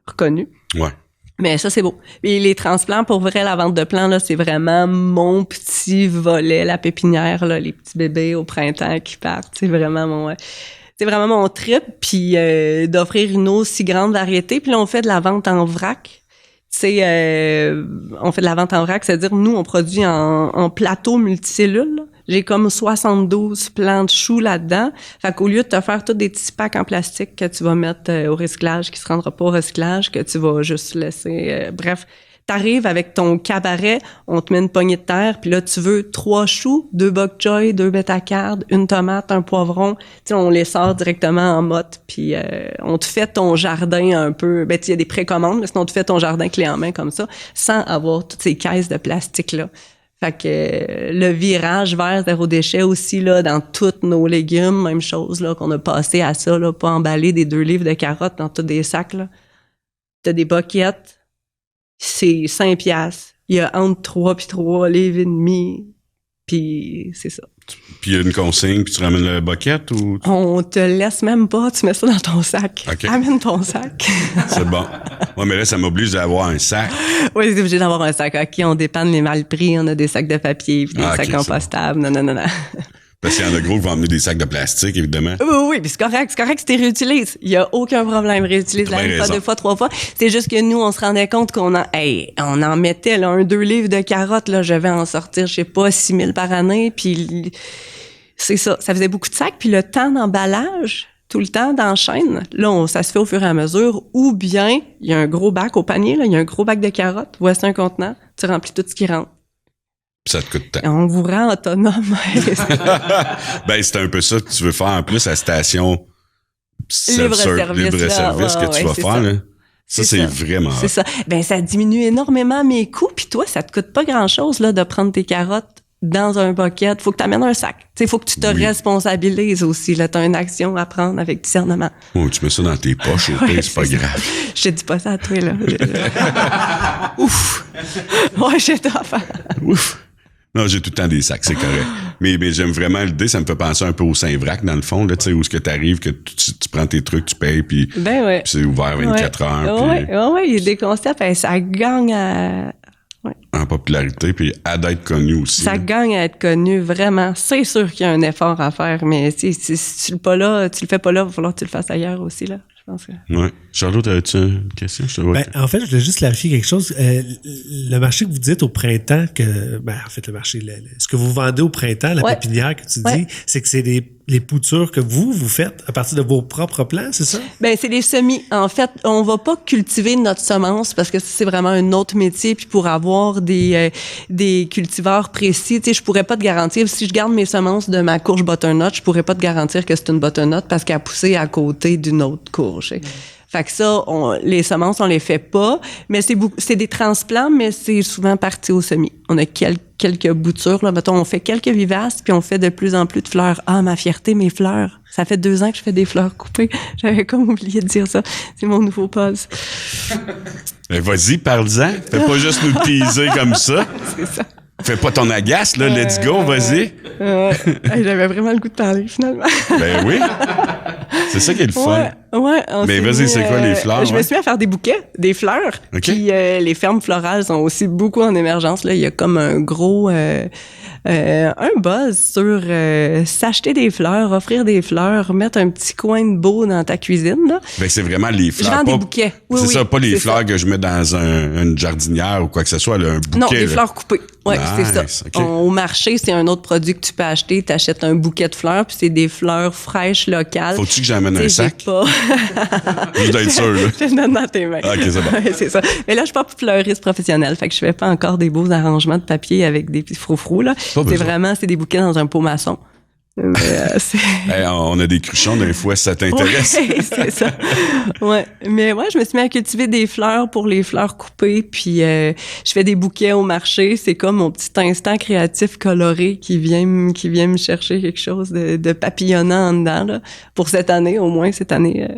reconnus. Ouais. Mais ça, c'est beau. Et les transplants, pour vrai, la vente de plants, là, c'est vraiment mon petit volet, la pépinière, là, les petits bébés au printemps qui partent. C'est vraiment mon trip, puis d'offrir une aussi grande variété. Puis là, on fait de la vente en vrac. On fait de la vente en vrac, c'est-à-dire, nous, on produit en plateau multicellules, là. J'ai comme 72 plants de choux là-dedans. Fait qu'au lieu de te faire tous des petits packs en plastique que tu vas mettre au recyclage, qui se rendra pas au recyclage, que tu vas juste laisser... bref, t'arrives avec ton cabaret, on te met une poignée de terre, puis là, tu veux 3 choux, 2 bok choy, 2 bétacardes, 1 tomate, 1 poivron. Tu sais, on les sort directement en motte, puis on te fait ton jardin un peu... Ben, il y a des précommandes, mais sinon, on te fait ton jardin clé en main comme ça, sans avoir toutes ces caisses de plastique-là. Fait que le virage vers 0 déchet aussi, là, dans tous nos légumes, même chose, là, qu'on a passé à ça, là, pas emballer des 2 livres de carottes dans tous des sacs, là. t'as des boquettes, c'est 5$. Il y a entre 3 puis 3 livres et demi, puis c'est ça. Puis il y a une consigne, puis tu ramènes la boquette ou... On te laisse même pas, tu mets ça dans ton sac. Okay. Amène ton sac. C'est bon. Ouais, mais là, ça m'oblige d'avoir un sac. Oui, c'est obligé d'avoir un sac. OK, on dépanne les mal pris, on a des sacs de papier, puis des sacs compostables. Non. Parce qu'il y en a gros qui vont emmener des sacs de plastique, évidemment. Oui, puis c'est correct si tu réutilises. Il y a aucun problème, réutilise la une fois, 2 fois, 3 fois. C'est juste que nous, on se rendait compte qu'on en mettait, là, 2 livres de carottes, là, je vais en sortir, je sais pas, 6 000 par année, puis c'est ça. Ça faisait beaucoup de sacs, puis le temps d'emballage, tout le temps d'enchaîne, là, ça se fait au fur et à mesure, ou bien, il y a un gros bac au panier, là, il y a un gros bac de carottes, voici un contenant, tu remplis tout ce qui rentre. Ça te coûte tant. On vous rend autonome. Ben, c'est un peu ça que tu veux faire en plus à la station libre-service que tu vas faire. Là. Ça, c'est vraiment... C'est ça. Ben, ça diminue énormément mes coûts. Puis toi, ça te coûte pas grand-chose là de prendre tes carottes dans un bucket. Faut que tu amènes un sac. Il faut que tu te responsabilises aussi. Tu as une action à prendre avec discernement. Oh, tu mets ça dans tes poches, c'est pas grave. Je te dis pas ça à toi, là. Ouf! Ouais, j'ai tout à faire. Ouf! Non, j'ai tout le temps des sacs, c'est correct. Mais j'aime vraiment l'idée, ça me fait penser un peu au Saint-Vrac, dans le fond, là, tu sais, où est-ce que t'arrives, que tu prends tes trucs, tu payes, puis c'est ouvert 24 heures. Oui, il y a des concepts, ça gagne en popularité, puis à d'être connu aussi. Ça gagne à être connu, vraiment. C'est sûr qu'il y a un effort à faire, mais si tu le fais pas là, il va falloir que tu le fasses ailleurs aussi, là. Oui. Charlotte, as-tu une question? En fait, je voulais juste clarifier quelque chose. Le marché que vous dites au printemps, en fait, le marché, ce que vous vendez au printemps, la pépinière que tu dis, c'est que c'est les poutures que vous faites à partir de vos propres plants, c'est ça? Ben, c'est des semis. En fait, on va pas cultiver notre semence parce que c'est vraiment un autre métier. Puis pour avoir des cultivars précis, tu sais, je pourrais pas te garantir. Si je garde mes semences de ma courge butternut, je pourrais pas te garantir que c'est une butternut parce qu'elle a poussé à côté d'une autre courge. Fait que ça, les semences, on les fait pas, mais c'est des transplants, mais c'est souvent parti au semis. On a quelques boutures, là. Mettons, on fait quelques vivaces, puis on fait de plus en plus de fleurs. Ah, ma fierté, mes fleurs. Ça fait 2 ans que je fais des fleurs coupées. J'avais comme oublié de dire ça. C'est mon nouveau pause. Ben, vas-y, parle-en. Fais pas juste nous teaser comme ça. C'est ça. Fais pas ton agace, là. Let's go, vas-y. J'avais vraiment le goût de parler, finalement. Ben oui. C'est ça qui est le fun. Ouais. Mais vas-y, c'est quoi les fleurs? Je me suis mis à faire des bouquets, des fleurs. Okay. Puis les fermes florales sont aussi beaucoup en émergence. Là, il y a comme un gros... un buzz sur s'acheter des fleurs, offrir des fleurs, mettre un petit coin de beau dans ta cuisine. Là. Ben, c'est vraiment les fleurs. Je vends des bouquets. Oui, c'est ça, pas les fleurs que je mets dans une jardinière ou quoi que ce soit, là, un bouquet. Non, des fleurs coupées. Oui, nice, c'est ça. Okay. Au marché, c'est un autre produit que tu peux acheter. Tu achètes un bouquet de fleurs, puis c'est des fleurs fraîches locales. Faut-tu que j'amène un sac? Pas. Juste d'être sûr, là. Je te donne dans tes mains. OK, c'est bon. Ouais, c'est ça. Mais là, je suis pas fleuriste professionnelle. Fait que je fais pas encore des beaux arrangements de papier avec des petits froufrous, là. C'est des bouquets dans un pot maçon. On a des cruchons des fois, si ça t'intéresse. Ouais, c'est ça. Ouais. Mais je me suis mis à cultiver des fleurs pour les fleurs coupées, puis je fais des bouquets au marché. C'est comme mon petit instant créatif coloré qui vient me chercher quelque chose de papillonnant en dedans, là. Pour cette année, au moins cette année.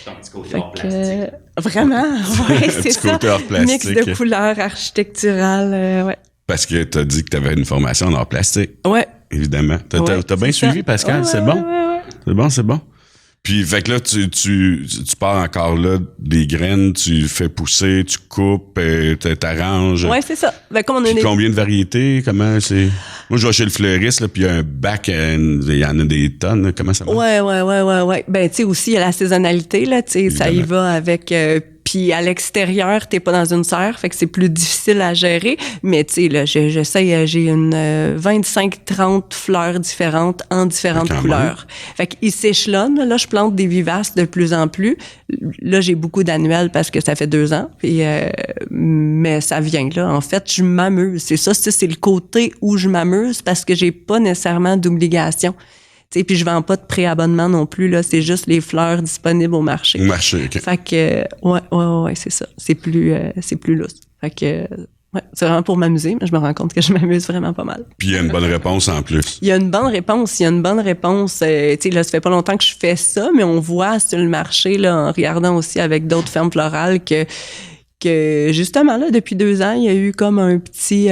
Ton petit côté hors plastique. Vraiment, ouais, c'est ça. Côté hors plastique. Mix de couleurs architecturales, ouais. Parce que t'as dit que t'avais une formation en art plastique. Ouais. Évidemment. T'as bien suivi, Pascal? Ouais, c'est bon? Ouais. C'est bon. Puis, fait que là, tu pars encore là des graines, tu fais pousser, tu coupes, t'arranges. Ouais, c'est ça. Ben, comme on puis combien de variétés? Comment c'est? Moi, je vais chez le fleuriste, là, puis il y a un bac, il y en a des tonnes. Comment ça marche? Ouais. Ben, tu sais, aussi, il y a la saisonnalité, là, tu sais, ça y va avec... Puis à l'extérieur, t'es pas dans une serre, fait que c'est plus difficile à gérer. Mais tu sais, là, j'essaie, j'ai une 25-30 fleurs différentes en différentes couleurs. Fait qu'ils s'échelonnent. Là, je plante des vivaces de plus en plus. Là, j'ai beaucoup d'annuels parce que ça fait 2 ans. Puis, mais ça vient là. En fait, je m'amuse. C'est ça, c'est le côté où je m'amuse parce que j'ai pas nécessairement d'obligation. Puis je vends pas de préabonnement non plus, là. C'est juste les fleurs disponibles au marché. Au marché, OK. Fait que, ouais, c'est ça. C'est plus lousse. Fait que, Ouais, c'est vraiment pour m'amuser, mais je me rends compte que je m'amuse vraiment pas mal. Puis il y a une bonne réponse en plus. Il y a une bonne réponse. Tu sais, là, ça fait pas longtemps que je fais ça, mais on voit sur le marché, là, en regardant aussi avec d'autres fermes florales que justement, là, depuis 2 ans, il y a eu comme un petit...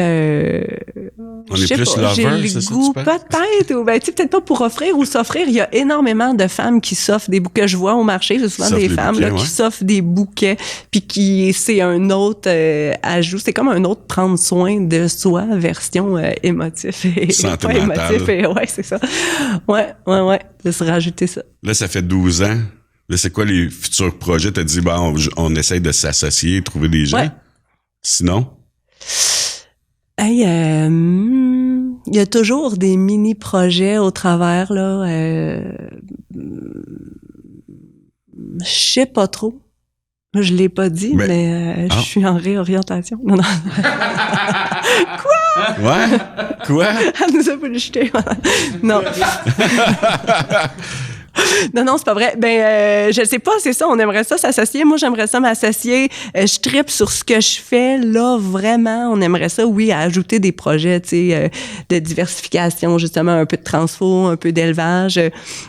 On est plus lover, c'est ça, tu penses? Peut-être, ou peut-être pas pour offrir ou s'offrir. Il y a énormément de femmes qui s'offrent des bouquets. Je vois au marché, c'est souvent des femmes bouquets, qui s'offrent des bouquets, puis c'est un autre ajout. C'est comme un autre prendre soin de soi, version émotif et sentimental. Ouais, c'est ça. Ouais, de se rajouter ça. Là, ça fait 12 ans. Là, c'est quoi les futurs projets? T'as dit, on essaye de s'associer, trouver des gens. Ouais. Sinon? Il y a toujours des mini-projets au travers, là. Je sais pas trop. Je l'ai pas dit, mais je suis en réorientation. Non. Quoi? Ouais? Quoi? Elle nous a pas jeté. Non. Non, c'est pas vrai. Je sais pas, c'est ça, on aimerait ça s'associer. Moi, j'aimerais ça m'associer. Je trippe sur ce que je fais. Là, vraiment, on aimerait ça, oui, à ajouter des projets, tu sais, de diversification, justement, un peu de transfo, un peu d'élevage.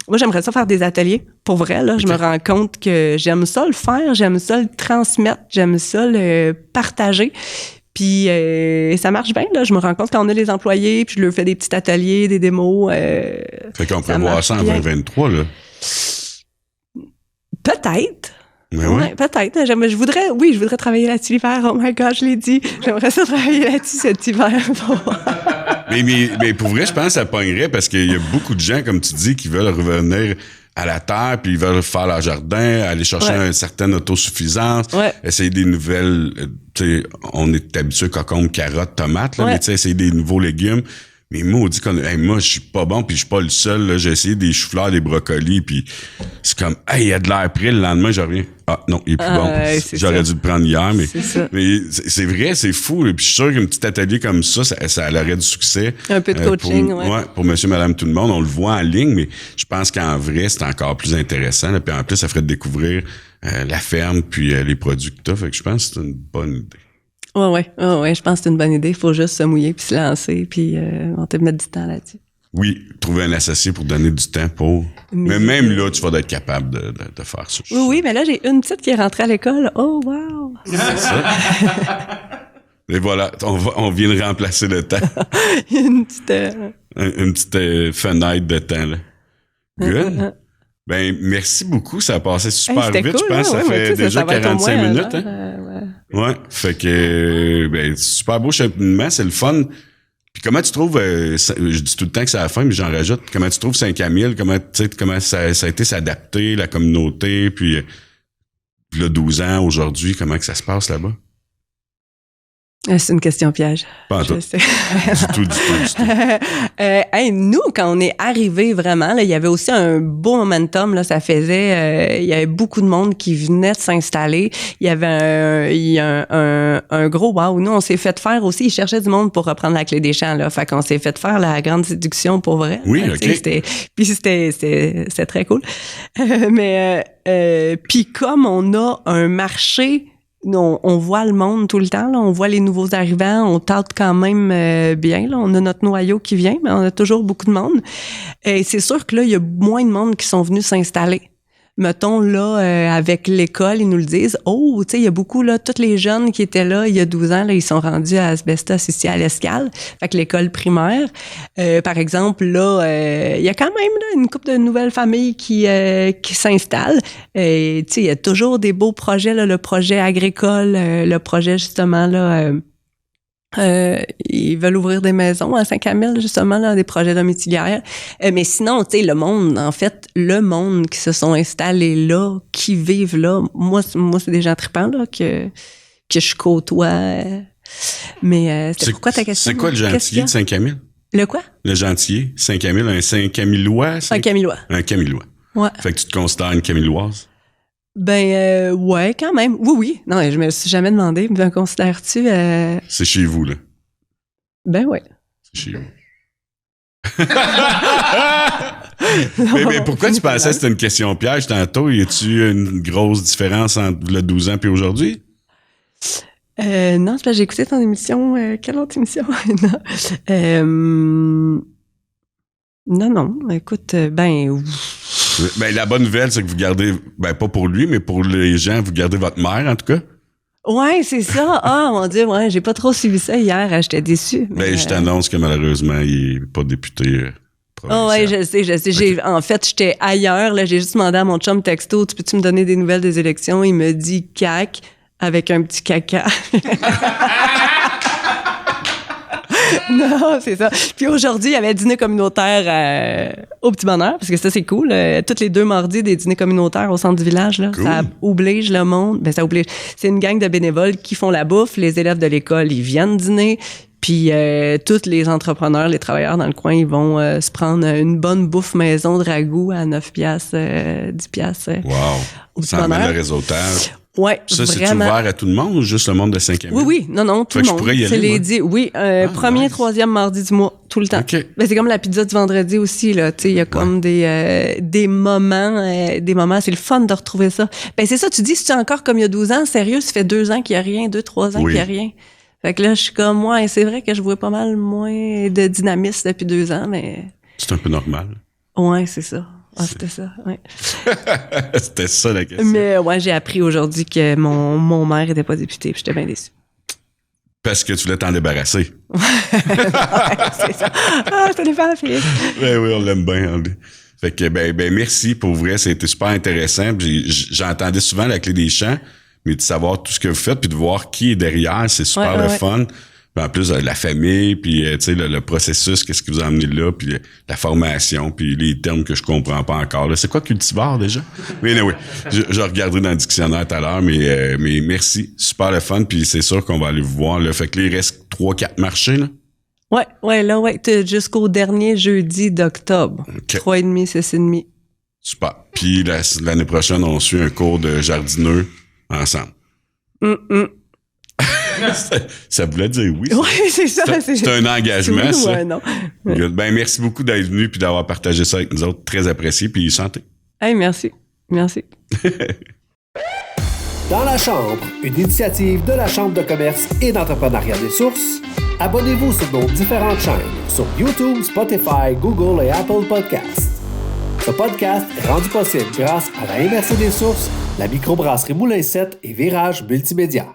Moi, j'aimerais ça faire des ateliers. Pour vrai, là, je me rends compte que j'aime ça le faire, j'aime ça le transmettre, j'aime ça le partager. Puis ça marche bien, là. Je me rends compte quand on a les employés, puis je leur fais des petits ateliers, des démos. Fait qu'on peut voir ça en 2023, là. Peut-être. Mais ouais, peut-être. Je voudrais travailler là-dessus l'hiver. Oh my God, je l'ai dit. J'aimerais ça travailler là-dessus cet hiver. mais pour vrai, je pense que ça pognerait parce qu'il y a beaucoup de gens, comme tu dis, qui veulent revenir à la terre, puis ils veulent faire leur jardin, aller chercher une certaine autosuffisance, essayer des nouvelles... tu sais, on est habitué cocombes, carottes, tomates, là, mais tu sais, essayer des nouveaux légumes. Mais moi, on dit moi, je suis pas bon, puis je suis pas le seul. Là, j'ai essayé des choux-fleurs, des brocolis, puis c'est comme, il y a de l'air prêt. Le lendemain, je reviens. Ah non, il est plus bon. J'aurais dû le prendre hier, mais c'est vrai, c'est fou. Puis je suis sûr qu'un petit atelier comme ça aurait du succès. Un peu de coaching, pour monsieur, madame, tout le monde. On le voit en ligne, mais je pense qu'en vrai, c'est encore plus intéressant. Là, puis en plus, ça ferait découvrir la ferme, puis les produits que tu as. Fait que je pense que c'est une bonne idée. Ouais, je pense que c'est une bonne idée. Il faut juste se mouiller puis se lancer, puis on te mettre du temps là-dessus. Oui, trouver un associé pour donner du temps pour... Mais même là, tu vas être capable de faire ça. Oui, mais là, j'ai une petite qui est rentrée à l'école. Oh, wow! C'est ça. Et voilà, on vient de remplacer le temps. Une petite... Une petite fenêtre de temps, là. Good. Merci beaucoup. Ça a passé super vite. Cool, je pense que ça fait déjà 45 minutes. Ouais. Fait que, super beau cheminement. C'est le fun. Puis comment tu trouves, je dis tout le temps que c'est à la fin, mais j'en rajoute, comment tu trouves Saint-Camille? Comment ça a été s'adapter, la communauté, puis là, 12 ans aujourd'hui, comment que ça se passe là-bas? C'est une question piège. Pas tout. Du tout. Nous, quand on est arrivé vraiment, là, il y avait aussi un beau momentum. Là, ça faisait, il y avait beaucoup de monde qui venait de s'installer. Il y avait un gros wow. Nous, on s'est fait faire aussi. Ils cherchaient du monde pour reprendre la clé des champs. Là, fait qu'on s'est fait faire la grande séduction pour vrai. Oui, OK. C'était très cool. Puis comme on a un marché. On voit le monde tout le temps, là. On voit les nouveaux arrivants, on tâte quand même bien. Là. On a notre noyau qui vient, mais on a toujours beaucoup de monde. Et c'est sûr que là, il y a moins de monde qui sont venus s'installer. Mettons, là, avec l'école, ils nous le disent. Oh, tu sais, il y a beaucoup, là, tous les jeunes qui étaient là il y a 12 ans, là, ils sont rendus à Asbestos ici à l'Escale. Fait que l'école primaire, par exemple, là, il y a quand même là, une couple de nouvelles familles qui s'installent. Et tu sais, il y a toujours des beaux projets, là, le projet agricole, le projet, justement, là... ils veulent ouvrir des maisons à Saint-Camille, justement, là, des projets domiciliaires. Mais sinon, tu sais, le monde qui se sont installés là, qui vivent là, moi c'est des gens tripants, là, que je côtoie. Mais c'est pourquoi ta question? C'est quoi le gentillet de Saint-Camille? Le quoi? Le gentillet, Saint-Camille, un Saint-Camillois? Un Camillois. Un Camillois. Ouais. Fait que tu te considères une Camilloise? Ouais, quand même. Oui. Non, je me suis jamais demandé. Me considères-tu... C'est chez vous, là. Ouais. C'est chez vous. mais pourquoi tu pensais que c'était une question piège tantôt? Y a-tu une grosse différence entre le 12 ans et aujourd'hui? Non, c'est parce que j'ai écouté ton émission. Quelle autre émission? Non. Écoute, la bonne nouvelle, c'est que vous gardez, pas pour lui, mais pour les gens, vous gardez votre mère, en tout cas. Ouais, c'est ça. Ah, mon Dieu, ouais, j'ai pas trop suivi ça hier. J'étais déçue. Je t'annonce que malheureusement, il n'est pas député. Oh ouais, je sais. Okay. En fait, j'étais ailleurs. Là, j'ai juste demandé à mon chum texto, tu peux-tu me donner des nouvelles des élections? Il me dit CAQ avec un petit caca. Non, c'est ça. Puis aujourd'hui, il y avait dîner communautaire au Petit Bonheur, parce que ça, c'est cool. Tous les 2 mardis, des dîners communautaires au centre du village. Là. Cool. Ça oblige le monde. Ça oblige. C'est une gang de bénévoles qui font la bouffe. Les élèves de l'école, ils viennent dîner. Puis tous les entrepreneurs, les travailleurs dans le coin, ils vont se prendre une bonne bouffe maison de ragoût à 9 piastres, 10 piastres. Wow. Ça amène le réseautage. Ouais, ça, vraiment. c'est ouvert à tout le monde ou juste le monde de 5e? Oui, non, tout le monde. Je pourrais y aller, premier, 3e mardi du mois, tout le temps. Okay. C'est comme la pizza du vendredi aussi, là. Tu sais, il y a comme des moments, c'est le fun de retrouver ça. C'est ça, tu dis, c'est encore comme il y a 12 ans, sérieux, ça fait 2 ans qu'il n'y a rien, 2-3 ans qu'il n'y a rien. Fait que là, je suis comme, c'est vrai que je vois pas mal moins de dynamisme depuis 2 ans, mais... C'est un peu normal. Ouais, c'est ça. Ah, c'était ça, ouais. C'était ça la question. Mais j'ai appris aujourd'hui que mon maire était pas député, puis j'étais bien déçue. Parce que tu voulais t'en débarrasser. C'est ça. Ah, je t'en ai fait, Philippe. Oui, on l'aime bien. Fait que, merci pour vrai, c'était super intéressant. J'entendais souvent la clé des champs, mais de savoir tout ce que vous faites, puis de voir qui est derrière, c'est super fun. Puis en plus, la famille, puis le processus, qu'est-ce qui vous a amené là, puis la formation, puis les termes que je comprends pas encore. Là. C'est quoi cultivar déjà? Mais oui, je regarderai dans le dictionnaire tout à l'heure, mais merci, super le fun, puis c'est sûr qu'on va aller vous voir. Là. Fait que là, il reste 3-4 marchés, là? Ouais, jusqu'au dernier jeudi d'octobre. Okay. 3,5, 6,5. Super. Puis l'année prochaine, on suit un cours de jardineux ensemble. Ça voulait dire oui. Oui, c'est ça. C'est un engagement, oui, ça. Ouais, non. Merci beaucoup d'être venu et d'avoir partagé ça avec nous autres. Très apprécié. Puis santé. Hey, merci. Dans la Chambre, une initiative de la Chambre de commerce et d'entrepreneuriat des Sources. Abonnez-vous sur nos différentes chaînes sur YouTube, Spotify, Google et Apple Podcasts. Ce podcast est rendu possible grâce à la MRC des Sources, la microbrasserie Moulin 7 et Virage Multimédia.